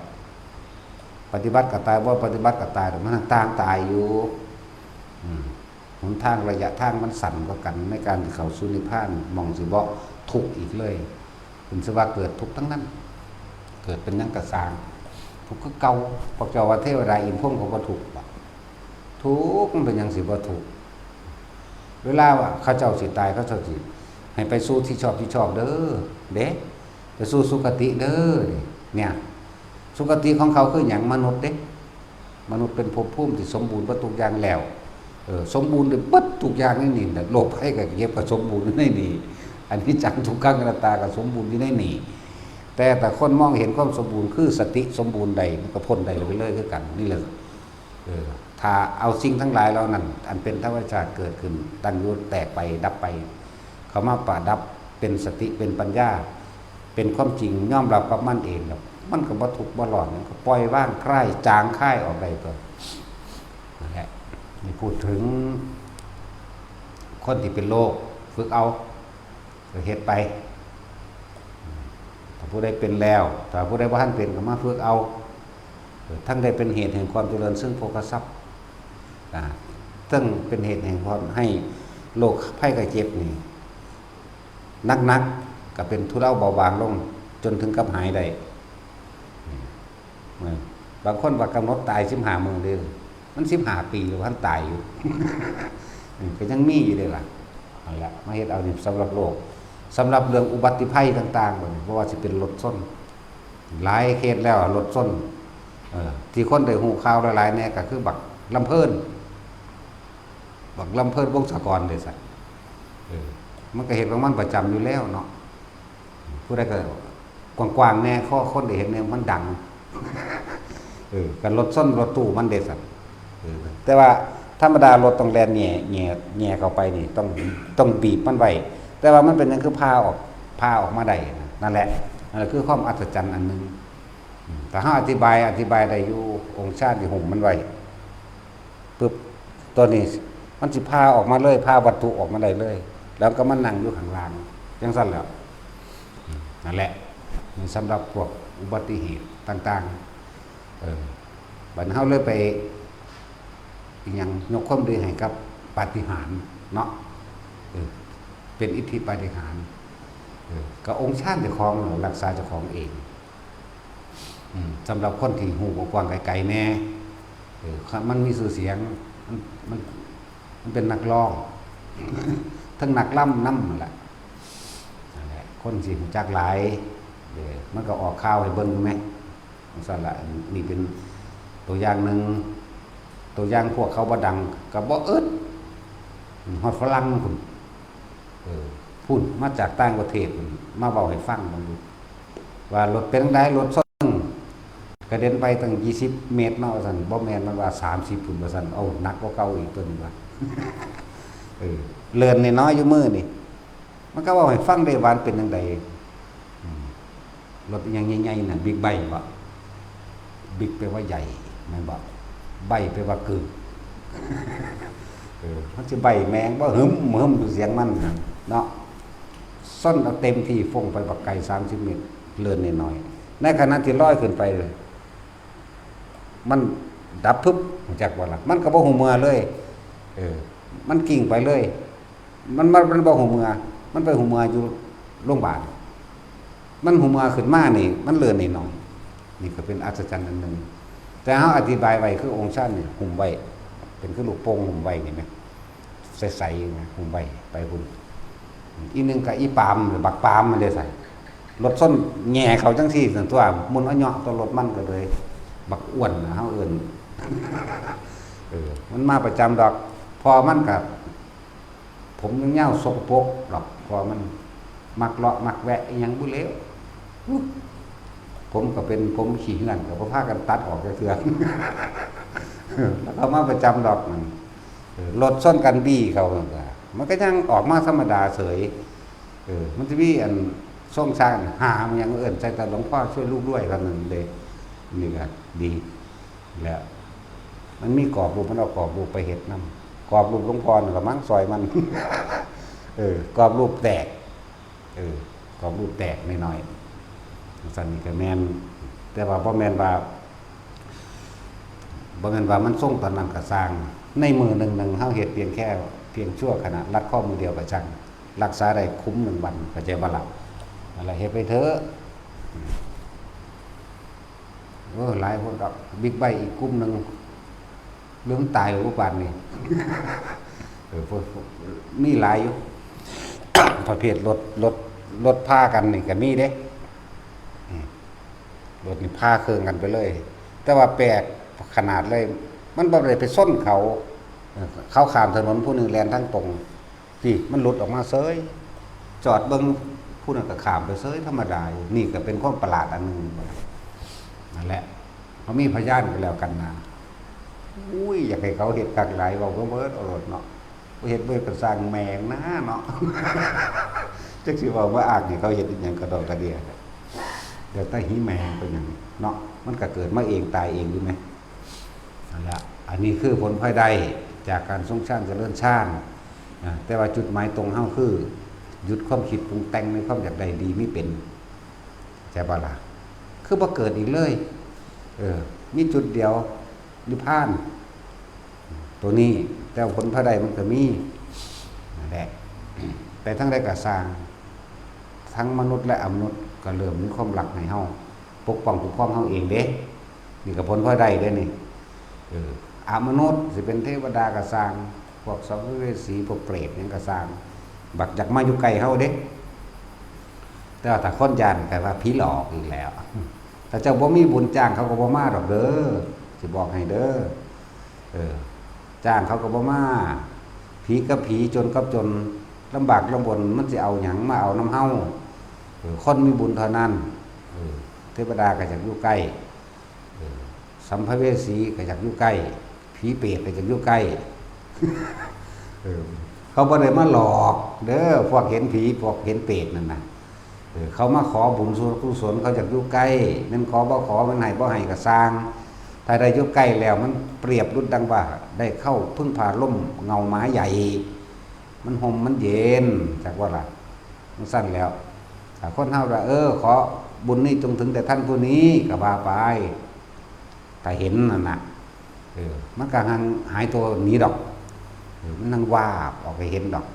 ปฏิบัติกับตายว่าปฏิบัติกับตายแต่มันต่างตายอยู่หนทางระยะทางมันสั่นกว่ากันในการที่เขาสู่นิพพานมองสิบ่ทุกข์อีกเลยเป็นสว่าเกิดทุกข์ทั้งนั้นเกิดเป็นยังกระสางทุกข์ก็เก่าพวกเจ้าว่าเทวดาอินพุ่มเขาก็ทุกข์ทุกข์มันเป็นยังสิบ่ทุกข์เวลาว่าเขาเจ้าสิตายเขาเจ้าสิให้ไปสู่ที่ชอบเด้อเด้ไปสู่สุคติเด้อเนี่ยสุคติของเขาคืออย่างมนุษย์เด้มนุษย์เป็นภพภูมิที่สมบูรณ์ทุกอย่างแล้วสมบูรณ์เลยบัดทุกอย่างนี่แหละโลกภัยกับเก็บกับสมบูรณ์ในนี่อันนี้จังทุกขังอนัตตากับสมบูรณ์อยู่ในนี่แต่คนมองเห็นความสมบูรณ์คือสติสมบูรณ์ใดมันก็พ้นใดไปเลยคือกันนี่เลยถ้าเอาสิ่งทั้งหลายแล้วนั่นอันเป็นธรรมชาติเกิดขึ้นตั้งอยู่แตกไปดับไปเขามาประดับเป็นสติเป็นปัญญาเป็นความจริงยอมรับกับมันเองแล้วมันก็บ่ทุกข์บ่ร้อนมันก็ปล่อยว่างคลายจางคลายออกได้ตัวนั่นแหละนี่พูดถึงคนที่เป็นโรคฝึกเอาเฮ็ดไปถ้าผู้ใดเป็นแล้วถ้าผู้ใดบ่ทันเป็นก็มาฝึกเอาทั้งได้เป็นเหตุแห่งความเจริญซึ่งโภคทรัพย์ซึ่งเป็นเหตุแห่งความให้โรคภัยไข้เจ็บนี่นักๆก็เป็นทุเลาเบาบางลงจนถึงกับหายได้บางคนว่ากำหนดตาย15 มื้อเด้อมัน15 ปีแล้วท่านตายอยู่ก็ยังมีอยู่เลยล่ะนั่นแหละมาเฮ็ดเอานี่สำหรับโลกสำหรับเรื่องอุบัติภัยต่างๆเพราะว่าสิเป็นรถชนหลายเคสแล้วรถชนที่คนได้ฮู้ข่าวหลายๆแน่ก็คือบักลำเพิ่นวงศกรเด้ซั่นมันก็เห็นว่ามันประจำอยู่แล้วเนาะผู้ใดก็กว้างๆแน่ข้อคนได้เห็นเนี่ยมันดังกันรถส้นรถตู้มันเด็ดสัตว์แต่ว่าธรรมดารถต้องแลนแง่เข้าไปนี่ต้องบีบมันไว้แต่ว่ามันเป็นนั่นคือพาออกมาได้นั่นแหละคือความอัศจรรย์อันนึงแต่ถ้าอธิบายได้อยู่องค์ชาติที่ห่มมันไว้ปึ๊บตัวนี้มันสิพาออกมาเลยพาวัตถุออกมาได้เลยแล้วก็มันนั่งอยู่ข้างล่างจังซั่นแล้วนั่นแหละนี่สำหรับพวกอุบัติเหตุต่างๆบัดเฮาเลยไปอีหยังยกความดีให้กับปาฏิหาริย์เนาะเป็นอิทธิปาฏิหาริย์ก็องค์ชาติเจ้าของรักษาเจ้าของเองสำหรับคนที่หูกว้างไกลๆแน่มันมีชื่อเสียงมันเป็นนักร้องทั้งนักล่ำนั่นแหละคนสิรู้จักหลายมันก็ออกข่าวให้เบิ่งไหมสั่นละนี่เป็นตัวอย่างหนึ่งตัวอย่างพวกเขาบ่ดังกับบ่อึดฮอดฝรั่งพุ่นพูดมาจากต่างประเทศมาเว้าให้ฟังบางดูว่ารถเป็นจังได๋รถส่งกระเด็นไปตั้ง20 เมตรเนาะซั่นบ่แม่นมันว่า30พุ่นว่าซั่นเอาหนักกว่าเก่าอีกตัวนึงว่าเลื่อนน้อยๆอยู่มือนี่มันก็เว้าให้ฟังได้ว่าเป็นจังได๋รถยังใหญ่ๆน่ะบิ๊กไบค์บ่บิ๊กแปลว่าใหญ่แม่นบ่ไบค์แปลว่ากึ่งมันสิใบแมงบ่หึมเสียงมันเนาะซ่อนเอาเต็มที่ฟงไปบักไกล30 เมตรเลื่อนน้อยๆในขณะที่ลอยขึ้นไปมันดับพึบจักว่าล่ะมันก็บ่ฮู้เมื่อเลยมันกิ่งไปเลยมันบ่ฮู้เมื่อมันไปฮู้เมื่ออยู่โรงพยาบาลมันหูมาขึ้นมานี่มันเลื่อนนิดหน่อยนี่ก็เป็นอัศจรรย์อันหนึ่งแต่เขาอธิบายไว้คือองค์ชาตินี่หุ่มไว้เป็นคือลูกโป่งหุ่มไว้เห็นไหม ใสๆนะผมไปพุ่นอีนึงก็อีปามบักปามมันเลยใส่รถส้นแง่เขาจังซี่ส่วนตัวมุนเอาเหาะตัวรถมันก็เลยบักอ้วนนะเฮาเอิ้นมันมาประจำดอกพอมันกับผมยังเงาสกปรกหรอกพอมันมักเลาะมักแวะยังบุเลวผมก็เป็นผมขี่เหือนกับพากันตัดออกเถื่อนแล้วก็มาประจำดอกมันรถส้นกันบี้เขามันก็ยังออกมาธรรมดาเฉยมันจะมีอันส่งสร้างหามันยังเอิ้นใจแต่หลวงพ่อช่วยลูกด้วยกันนึงเลยนี่ก็ดีแล้วมันมีกรอบรูปมันเอากรอบรูปไปเฮ็ดนำกรอบรูปหลวงพ่อนี่ก็มั่งซอยมันกรอบรูปแตกกรอบรูปแตกหน่อยๆสั่นนี่ก็แม่นแต่ว่าบ่แม่นว่ามันส่งตอนนั้นก็สร้างในมือหนึ่งเฮาเฮ็ดเพียงชั่วขณะรัดข้อมือเดียวก็จังรักษาได้คุ้ม1วันเข้าใจบ่ล่ะอะไรเฮ็ดไปเถอะหลายคนกับบิ๊กไบค์อีกกลุ่มนึงเรื่องตายอุบัตินี่มีหลายอยู่ ประเภทรถพากันนี่ก็มีเด้รถนี่พาเครื่องกันไปเลยแต่ว่าแปลกขนาดเลยมันบ่ได้ไปส้นเขาข้ามถนนผู้นึงแล่นทางตรงนี่มันหลุดออกมาเซยจอดเบิ่งผู้นั้นก็ข้ามไปเซยธรรมดาอยู่นี่ก็เป็นความประหลาดอันนึงนั่นแหละเขามีพยานกันแล้วกันนะอุ้ยอยากให้เขาเฮ็ดกักหลายเว้าก็เบิดเอารถเนาะเฮ็ดเบิดก็สร้างแมงนะเนาะจักสิว่าว่าอากนี่เขาเฮ็ดอีหยังกระดอกกระเดียเดี๋ยวถ้าหิแมงเป็นหยังเนาะมันก็เกิดมาเองตายเองอยู่มั้ยนั่นล่ะอันนี้คือผลพลอยได้จากการทรงชาติเจริญชาติแต่ว่าจุดหมายตรงเฮาคือหยุดความคิดปรุงแต่งในความอยากได้ดีไม่เป็นใช่ป่ะล่ะคือบ่เกิดอีกเลยมีจุดเดียวนิพพานตัวนี้แต่ผลพระใดมันก็มีนั่นแหละแต่ทั้งใดก็สร้างทั้งมนุษย์และอมนุษย์ก็เริ่มมีความรักให้เฮาปกป้องคุ้มครองเฮาเองเด้นี่ก็ผลพระใดเด้นี่อมนุษย์สิเป็นเทวดาก็สร้างพวกสัมภเวสีพวกเปรตหยังก็สร้างบักจักมาอยู่ใกล้เฮาเด้แต่ว่าถ้าคนยานก็ว่าผีหลอกอีกแล้วถ้าเจ้าบ่มีบุญจ้างเขาก็บ่มาดอกเด้อสิบอกให้เด้อจ้างเขาก็บ่มาผีกับผีจนกับจนลำบากลำบนมันสิเอาหยังมาเอาน้ำเฮาคนมีบุญเท่านั้นเทวดาก็อยากอยู่ใกล้สัมภเวสีก็อยากอยู่ใกล้ผีเปรตก็อยากอยู่ใกล้เขาบ่ได้มาหลอกเด้อพวกเห็นผีพวกเห็นเปรตนั่นน่ะเขามาขอบุญส่วนกุศลเขาอยากอยู่ใกล้นั่นขอบ่ขอมันให้บ่ให้ก็สร้างถ้าได้อยู่ใกล้แล้วมันเปรียบดุจดังว่าได้เข้าพึ่งพาร่มเงาไม้ใหญ่มันห่มมันเย็นจากว่าล่ะมันสั้นแล้วถ้าคนเฮาว่าขอบุญนี้จงถึงแต่ท่านผู้นี้ก็ว่าไปถ้าเห็นนั่นน่ะมันก็หายตัวหนีดอกมันนั่งวาบออกไปเห็นดอก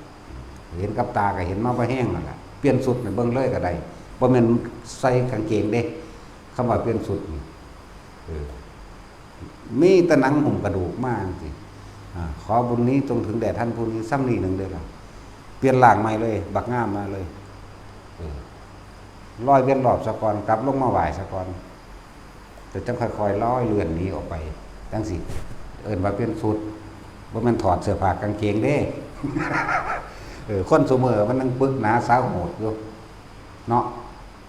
เห็นกับตาก็เห็นมาบ่แห้งนั่นแหละเปลี่ยนสุดเบิ่งเลยก็ได้บ่แม่นใส่กางเกงเด้คำว่าเปลี่ยนสุดมีแตะหนังห่มกระดูกมากสิขอบุญนี้จงถึงแด่ท่านผู้นี้ซ้ำนี้หนึ่งเด้อล่ะเปลี่ยนร่างใหม่เลยบักงามมาเลยลอยเวียนรอบสะกอนกลับลงมาไหว้สะกอนแต่จังค่อยๆลอยเลื่อนนี้ออกไปจังสิเอิ้นว่าเปลี่ยนสุดบ่แม่นถอดเสื้อผ้ากางเกงเด้ คนซุมื้อมันนั่งปึกหนาสาวโหดอยู่เนาะ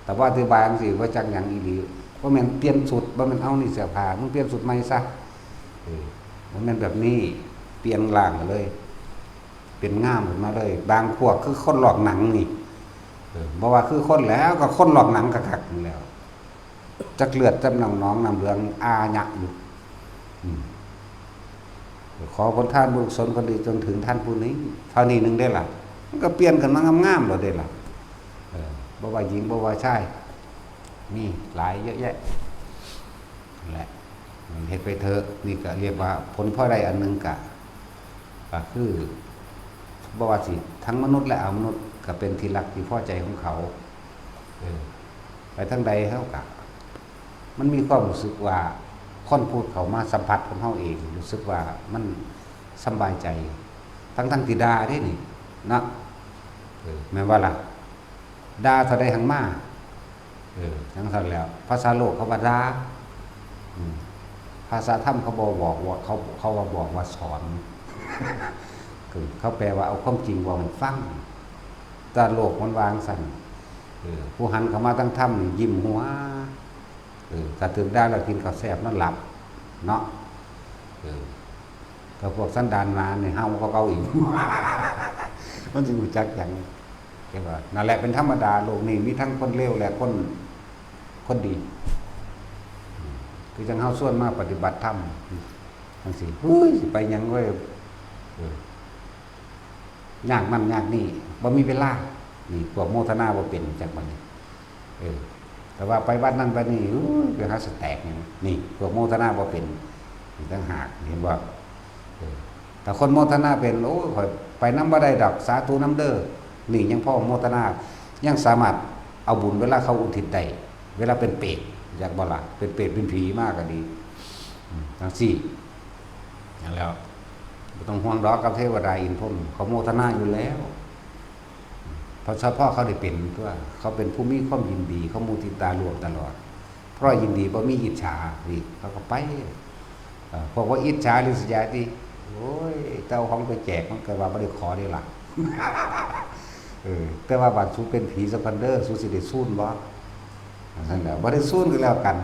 แต่ว่าอธิบายจังซี่ว่าจักหยังอีหลีบ่แม่นเปลี่ยนสุดบ่แม่นเอานี่เสื้อผ้ามึงเปลี่ยนสุดใหม่ซะมันแม่นแบบนี้เปลี่ยนร่างเลยเป็นงามขึ้นมาเลยบางพวกคือคนหลอกหนังนี่บ่ว่าคือคนแล้วก็คนหลอกหนังคักๆนี่แล้วจักเลือดจำหนองน้องน้ำเหลืองอาหยะอยู่ขอผลทานบุญกุศลคนดีจนถึงท่านผู้นี้เท่านี้นึงได้ล่ะมันก็เปลี่ยนกันมางามๆแล้วได้ล่ะบ่ว่าหญิงบ่ว่าชายมีหลายเยอะแยะแหละเฮ็ดไปเถอะนี่ก็เรียกว่าผลพลอยได้อันนึงก็คือบ่ว่าสิทั้งมนุษย์และอมนุษย์ก็เป็นที่รักที่พอใจของเขาไปทั้งใดเฮาก็มันมีความรู้สึกว่าคนพูดเขามาสัมผัสกับเฮาเองรู้สึกว่ามันสบายใจ ทั้งที่ด่าได้นี่เนาะแม่นว่าล่ะด่าเท่าใดหังมาทั้งเท่าแล้วภาษาโลกเขาว่าด่าภาษาธรรมเขาบอกว่าเขาว่าบอกว่าสอนคือเขาแปลว่าเอาความจริงว่ามันฟังแต่โลกมันวางสั่นผู้หันเข้ามาตั้งถ้ำนี่ยิ้มหัวถ้าถึงได้เรากินข้าวแซ่บนั่นหลับเนาะกับพวกสันดานมาเนี่ยห้าวเขาเกาอีกมันจึงรู้จักอย่างเรียกว่านั่นแหละเป็นธรรมดาโลกนี้มีทั้งคนเลวและคนดีคือจังเฮาส่วนมาปฏิบัติธรรมจังสิสิไปยังไว้ยากมันยากนี่บ่มีเวลานี่พวกโมทนาบ่เป็นจากมันแต่ว่าไปวัดนั่นไปนี่ไปหาสแตกนี่พวกโมทนาบ่เป็นต่างหากเห็นบ่แต่คนโมทนาเป็นโอ้ยข่อยไปนำบ่ได้ดอกสาธุนำเด้อนี่ยังพ่อโมทนายังสามารถเอาบุญเวลาเขาอุทิศได้เวลาเป็นเปรตอยากบ่ล่ะเป็นเปรตเป็นผีมากก็ดีจังซี่อย่างแล้วบ่ต้องห่วงดอกกับเทวดาอินทร์พรหมเขาโมทนาอยู่แล้วเพราะเฉพาะเขาได้เป็นตัวเขาเป็นผู้มีความยินดีเขามุทิตารวมตลอดเพราะยินดีบ่มีอิจฉานี่เขาก็ไปพวกว่าอิจฉาริษยาที่โอ้ยเจ้าของไปแจกมันก็ว่าบ่ได้ขอได้ล่ะแต่ว่าบาดสูเป็นผีสปันเดอร์สูสิได้ซูนบ่นั่นแหละบ่ได้ซูนก็แล้วกัน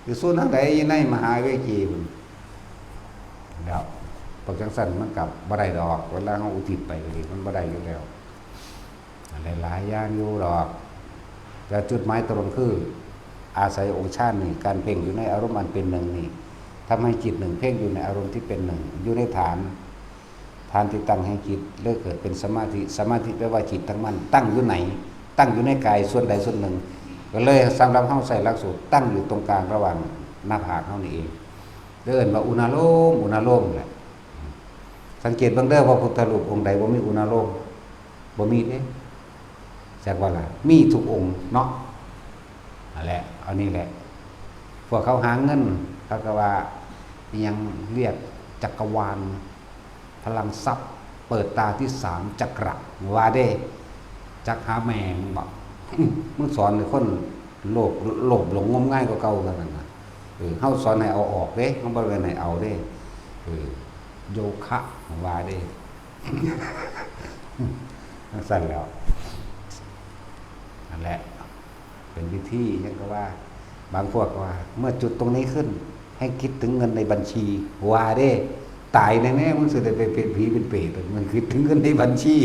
สิซูนทางใดในมหาเวทีพุ่นแล้วพวกจังซั่นมันก็บ่ได้ดอกเวลาเฮาอุทิศไปก็ดีมันบ่ได้อยู่แล้วหลายๆอย่างอยู่ดอกแต่จุดหมายตรงคืออาศัยองค์ฌานนี่การเพ่งอยู่ในอารมณ์อันเป็นหนึ่งนี่ทำให้จิตหนึ่งเพ่งอยู่ในอารมณ์ที่เป็นหนึ่งอยู่ในฐานที่ตั้งให้จิตเลิกเกิดเป็นสมาธิแปลว่าจิตทั้งมันตั้งอยู่ไหนตั้งอยู่ในกายส่วนใดส่วนหนึ่งก็เลยสำหรับเฮาใส่หลักสูตรตั้งอยู่ตรงกลางระหว่างหน้าผากเฮานี่เองเดินว่าอุณาโลมแหละสังเกตบางเด้อว่าพุทธรูปองค์ใดบ่มีอุณาโลมบ่มีเด้จากว่าล่ะมีทุกองค์เนาะนั่นแหละเอานี่แหละพวกเขาหาเงินเขาก็ว่ายังเรียกจักรวาลพลังทรัพย์เปิดตาที่3จักระว่าเด้จักหาแมงบอกมึงสอนให้คนโลภหลงงมง่ายกว่าเก่ากันนั่นน่ะเฮาสอนให้เอาออกเด้เฮาบ่ได้ให้เอาเด้โยคะว่าเด้สั่นแล้วนั่นแหละเป็นวิธียังก็ว่าบางพวกว่าเมื่อจุดตรงนี้ขึ้นให้คิดถึงเงินในบัญชีว่าเด้ตายแน่ๆมันสิได้ไปเป็นผีเป็นเปรตมันคิดถึงเงินในบัญชี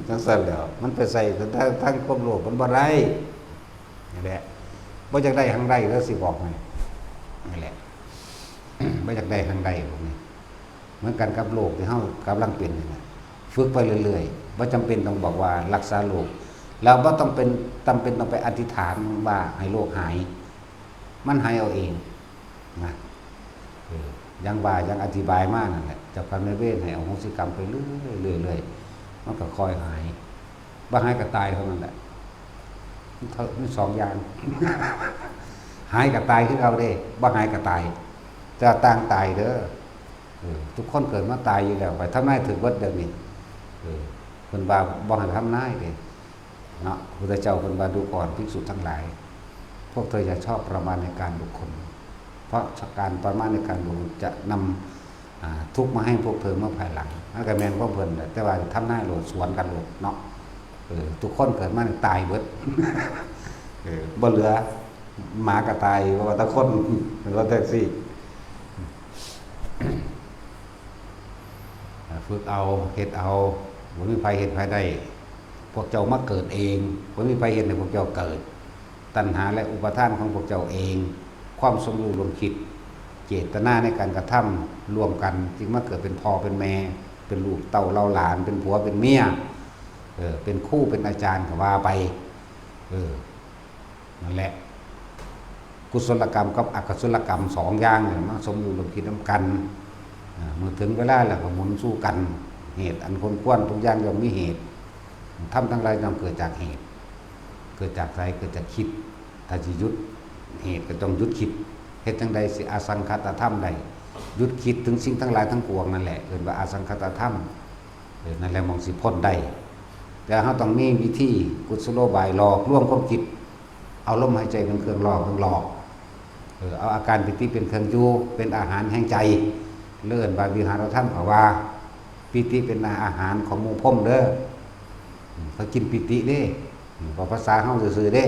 จังซั่นแล้วมันไปใส่ทั้งความโลภมันบ่ได้นี่แหละบ่อยากได้ทางใดแล้วสิบอกให้นี่แหละบ่อยากได้ทางใดพวกนี้เหมือนกันกับโลกที่เฮากำลังเป็นนี่นะฝึกไปเรื่อยๆบ่จำเป็นต้องบอกว่ารักษาโลกเราบ่ต้องเป็นจำเป็นต้องไปอธิษฐานว่าให้โรคหายมันหายเอาเองนะยังว่ายังอธิบายมากนั่นแหละเจ้ากรรมนายเวรให้อโหสิกรรมไปเรื่อยๆมันก็ค่อยหายบ่หายก็ตายเท่านั้นแหละมี2อย่าง หายก็ตายคือเอาเด้บ่หายก็ตายจะต่างตายเด้อทุกคนเกิดมาตายอยู่แล้วไปทำนายถึงวัดเดี๋ยวนี้เพิ่นว่าบ่ให้ทำนายเด้เนาะพระเจ้าเป็นบาดูก่อนภิกษุทั้งหลายพวกเธออย่าชอบประมาณในการบุคคลเพราะการประมาณในการบุคคลจะนำทุกข์มาให้พวกเธอเมื่อภายหลังนั่นก็แม่นความเพิ่นแต่ว่าทำหน้าโหลดสวนกันโหลดเนาะทุกคนเกิดมาตายเบิดบ่เหลือหมาก็ตายว่าแต่คนรถแท็กซี่ฝึกเอาเฮ็ดเอาบ่มีไผเฮ็ดไผได้พวกเจ้ามาเกิดเองบ่มีไผเห็นให้พวกเจ้าเกิดตัณหาและอุปทานของพวกเจ้าเองความสมรู้ร่วมคิดเจตนาในการกระทำร่วมกันจึงมาเกิดเป็นพ่อเป็นแม่เป็นลูกเต้าเล่าหลานเป็นผัวเป็นเมียเป็นคู่เป็นอาจารย์ก็ว่าไปนั่นแหละกุศลกรรมกับอกุศลกรรม2อย่างเนี่ยมาสมรู้ร่วมคิดนำกันเมื่อถึงเวลาแล้วก็หมุนสู้กันเหตุอันคนควรทุกอย่างย่อมมีเหตุทำทั้งหลายย่อมเกิดจากเหตุเกิดจากใจเกิดจากคิดถ้าสิหยุดเหตุก็ต้องหยุดคิดเฮ็ดจังใดสิอาสังคตธรรมใด หยุดคิดถึงสิ่งทั้งหลายทั้งปวงนั่นแหละเอิ้นว่าอสังคตธรรมนั่นแหละมองสิพ้นได้แต่เฮาต้องมีวิธีกุศโลบายหลอกลวงความคิดเอาลมหายใจเป็นเครื่องหลอกเอาอาการปิติเป็นเครื่องอยู่เป็นอาหารแห่งใจเลื่อนบาวิหารธรรมเขาว่าปิติเป็นอาหารของหมู่พรหมเด้อเขากินปิติเด้พอภาษาเฮาซื่อๆเด้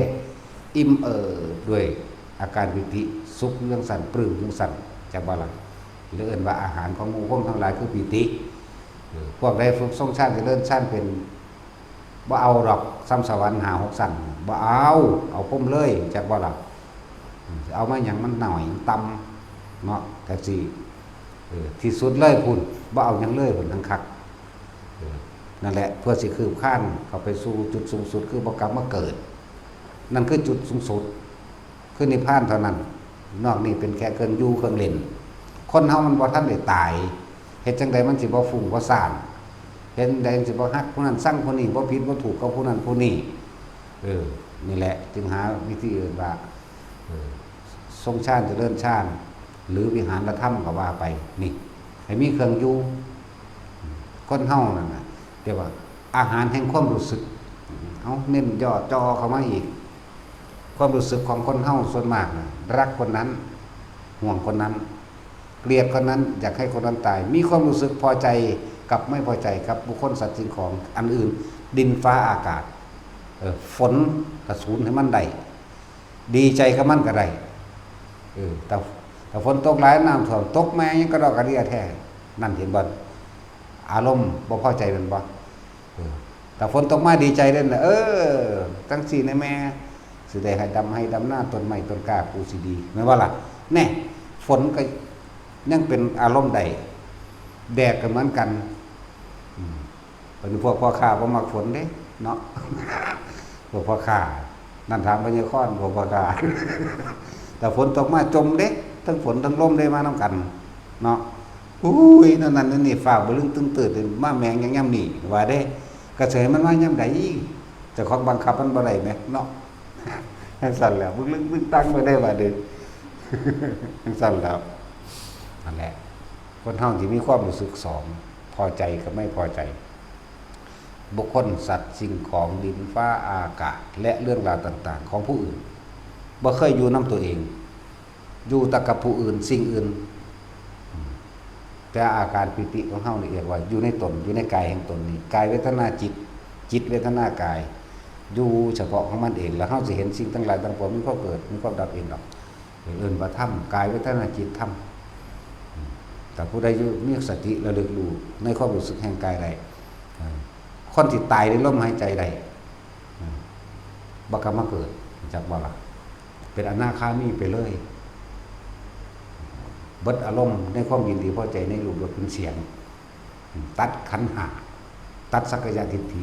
อิ่มด้วยอาการปิติสุขเรื่องสั่นปลื้มเรื่องสั่นจากบ่ล่ะเลื่อนว่าอาหารของหมู่พรหมทั้งหลายคือปิติพวกใดฝึกทรงชาติเจริญชาติเป็นบ่เอาดอกซ้ำสวรรค์หาหกสั่นบ่เอาพรหมเลยจากบ่ล่ะเอามาอย่างมันหน่อยต่ำเนาะแต่สิที่สุดเลยพุ่นบ่เอาอย่างเลยพุ่นทั้งคักนั่นแหละเพื่อสิคืบข้านเข้าไปสู่จุดสูงสุดคือบ่กลับมาเกิดนั่นคือจุดสูงสุดคือนิพพานเท่านั้นนอกนี้เป็นแค่เครื่องอยู่เครื่องเล่นคนเฮามันบ่ทันได้ตายเฮ็ดจังใดมันสิบ่ฟุ้งบ่ซ่านเฮ็ดใดสิบ่ฮักผู้นั้นสั่งผู้นี้บ่ผิดบ่ถูกกับผู้นั้นผู้นี้นี่แหละจึงหาวิธีอื่นว่าทรงชาติเจริญชาติหรือวิหารธรรมก็ว่าไปนี่ให้มีเครื่องอยู่คนเฮานั่นน่ะเรียกว่าอาหารแห่งความรู้สึกเอาเน้นย่อจอเข้ามาอีกความรู้สึกของคนเฮาส่วนมากนะรักคนนั้นห่วงคนนั้นเกลียดคนนั้นอยากให้คนนั้นตายมีความรู้สึกพอใจกับไม่พอใจกับบุคคลสัตว์สิ่งของอันอื่นดินฟ้าอากาศฝนกระสูนให้มันได้ดีใจกับมันก็ได้แต่ฝนตกหลายน้ำท่วมตกแม่ยังกระดอกกระเดียแท้นั่นเห็นบ่อารมณ์บ่พอใจเป็นบ่แต่ฝนตกมาดีใจเด่นน่ะตั้งสี่ในแม่สิได้ให้ดำหน้าต้นไม้ต้นกล้าปูสิดีแม่นว่าล่ะแน่ฝนก็ยังเป็นอารมณ์ใดแดดก็เหมือนกันเป็นพวกพ่อข้าบ่มักฝนเด้เนาะพวกพ่อข้านั่นถามพญาค้อนพวกพ่อข้าแต่ฝนตกมาจมเด้ทั้งฝนทั้งลมได้มานำกันเนาะอุ้ยนั่นนี่ฟ้าบ่ลึงตึงตื่นมาแมงยังย่ำนี่ว่าเด้กระเสยมันมาย่ำใดเจ้าของบังคับมันบ่ได้แม่เนาะให้สั่นแล้วบึ้งลึงบึ้งตั้งบ่ได้ว่าเด้ให้สั่นแล้วนั่นแหละคนเฮาที่มีความรู้สึกสองพอใจกับไม่พอใจบุคคลสัตว์สิ่งของดินฟ้าอากาศและเรื่องราวต่างๆของผู้อื่นบ่เคยอยู่นำตัวเองอยู่แต่กับผู้อื่นสิ่งอื่นแต่อาการปิติของเฮานี่เรียกว่าอยู่ในตนอยู่ในกายแห่งตนนี่กายเวทนาจิตเวทนากายอยู่เฉพาะของมันเองแล้วเฮาสิเห็นสิ่งทั้งหลายทั้งปวงมันก็เกิดมันก็ดับเองดอกเอิ้นว่าธรรมกายเวทนาจิตธรรมแต่ผู้ใดอยู่มีสติระลึกรู้ในความรู้สึกแห่งกายใดคนที่ตายในลมหายใจใดบ่กลับมาเกิดจากบ่ล่ะเป็นอนาคามีไปเลยเบิดอารมณ์ในความยินดีพอใจในรูปรสกลิ่นเสียงตัดขันธ์ห้าตัดสักกายทิฏฐิ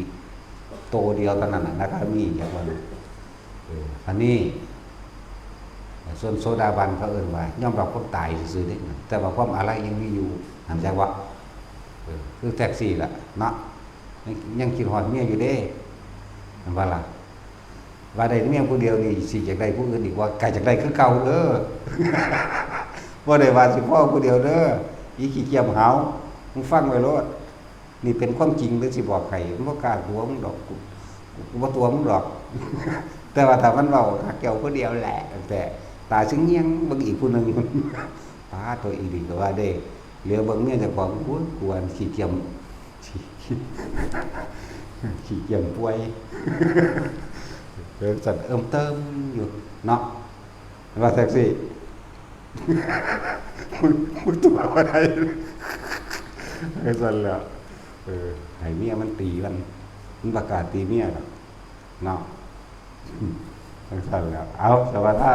โตเดียวเท่านั้นนะครับมีอย่างว่าอันนี้ส่วนโซดาบันเขาเอิ้นว่ายอมรับความตายซื่อๆนี่แต่ว่าความอะไรยังมีอยู่หันใจว่าคือแท็กซี่ล่ะเนาะยังคิดฮอดเมียอยู่เด้ว่าล่ะว่าได้เมียผู้เดียวนี่สิจากได้ผู้อื่นอีกว่าไกลจากได้คือเก่าเด้อบ่ได้ว่าสิพ่อผู้เดียวเด้ออีขี้เกียจหาวมึงฟังไว้โลดนี่เป็นความจริงหรือสิบอกใครมึงบ่กล้าตัวมึงดอกกูบ่ตัวมึงดอกแต่ว่าถ้ามันเว้าคักเกี่ยวผู้เดียวแหละแต่ตาซึ่งเงียงเบิ่งอีกผู้นึงป้าตัวอีดีก็ว่าได้เหลือเบิ่งเมียเจ้าของกูควรขี้เกียจป่วยเรื่องสัตว์เติมอยู่เนาะว่าแท็กซี่มึงตัวอะไรไอ้สัตว์แล้วให้เมียมันตีมันประกาศตีเมียเนาะไอ้สัตว์แล้วเอาสวัสดี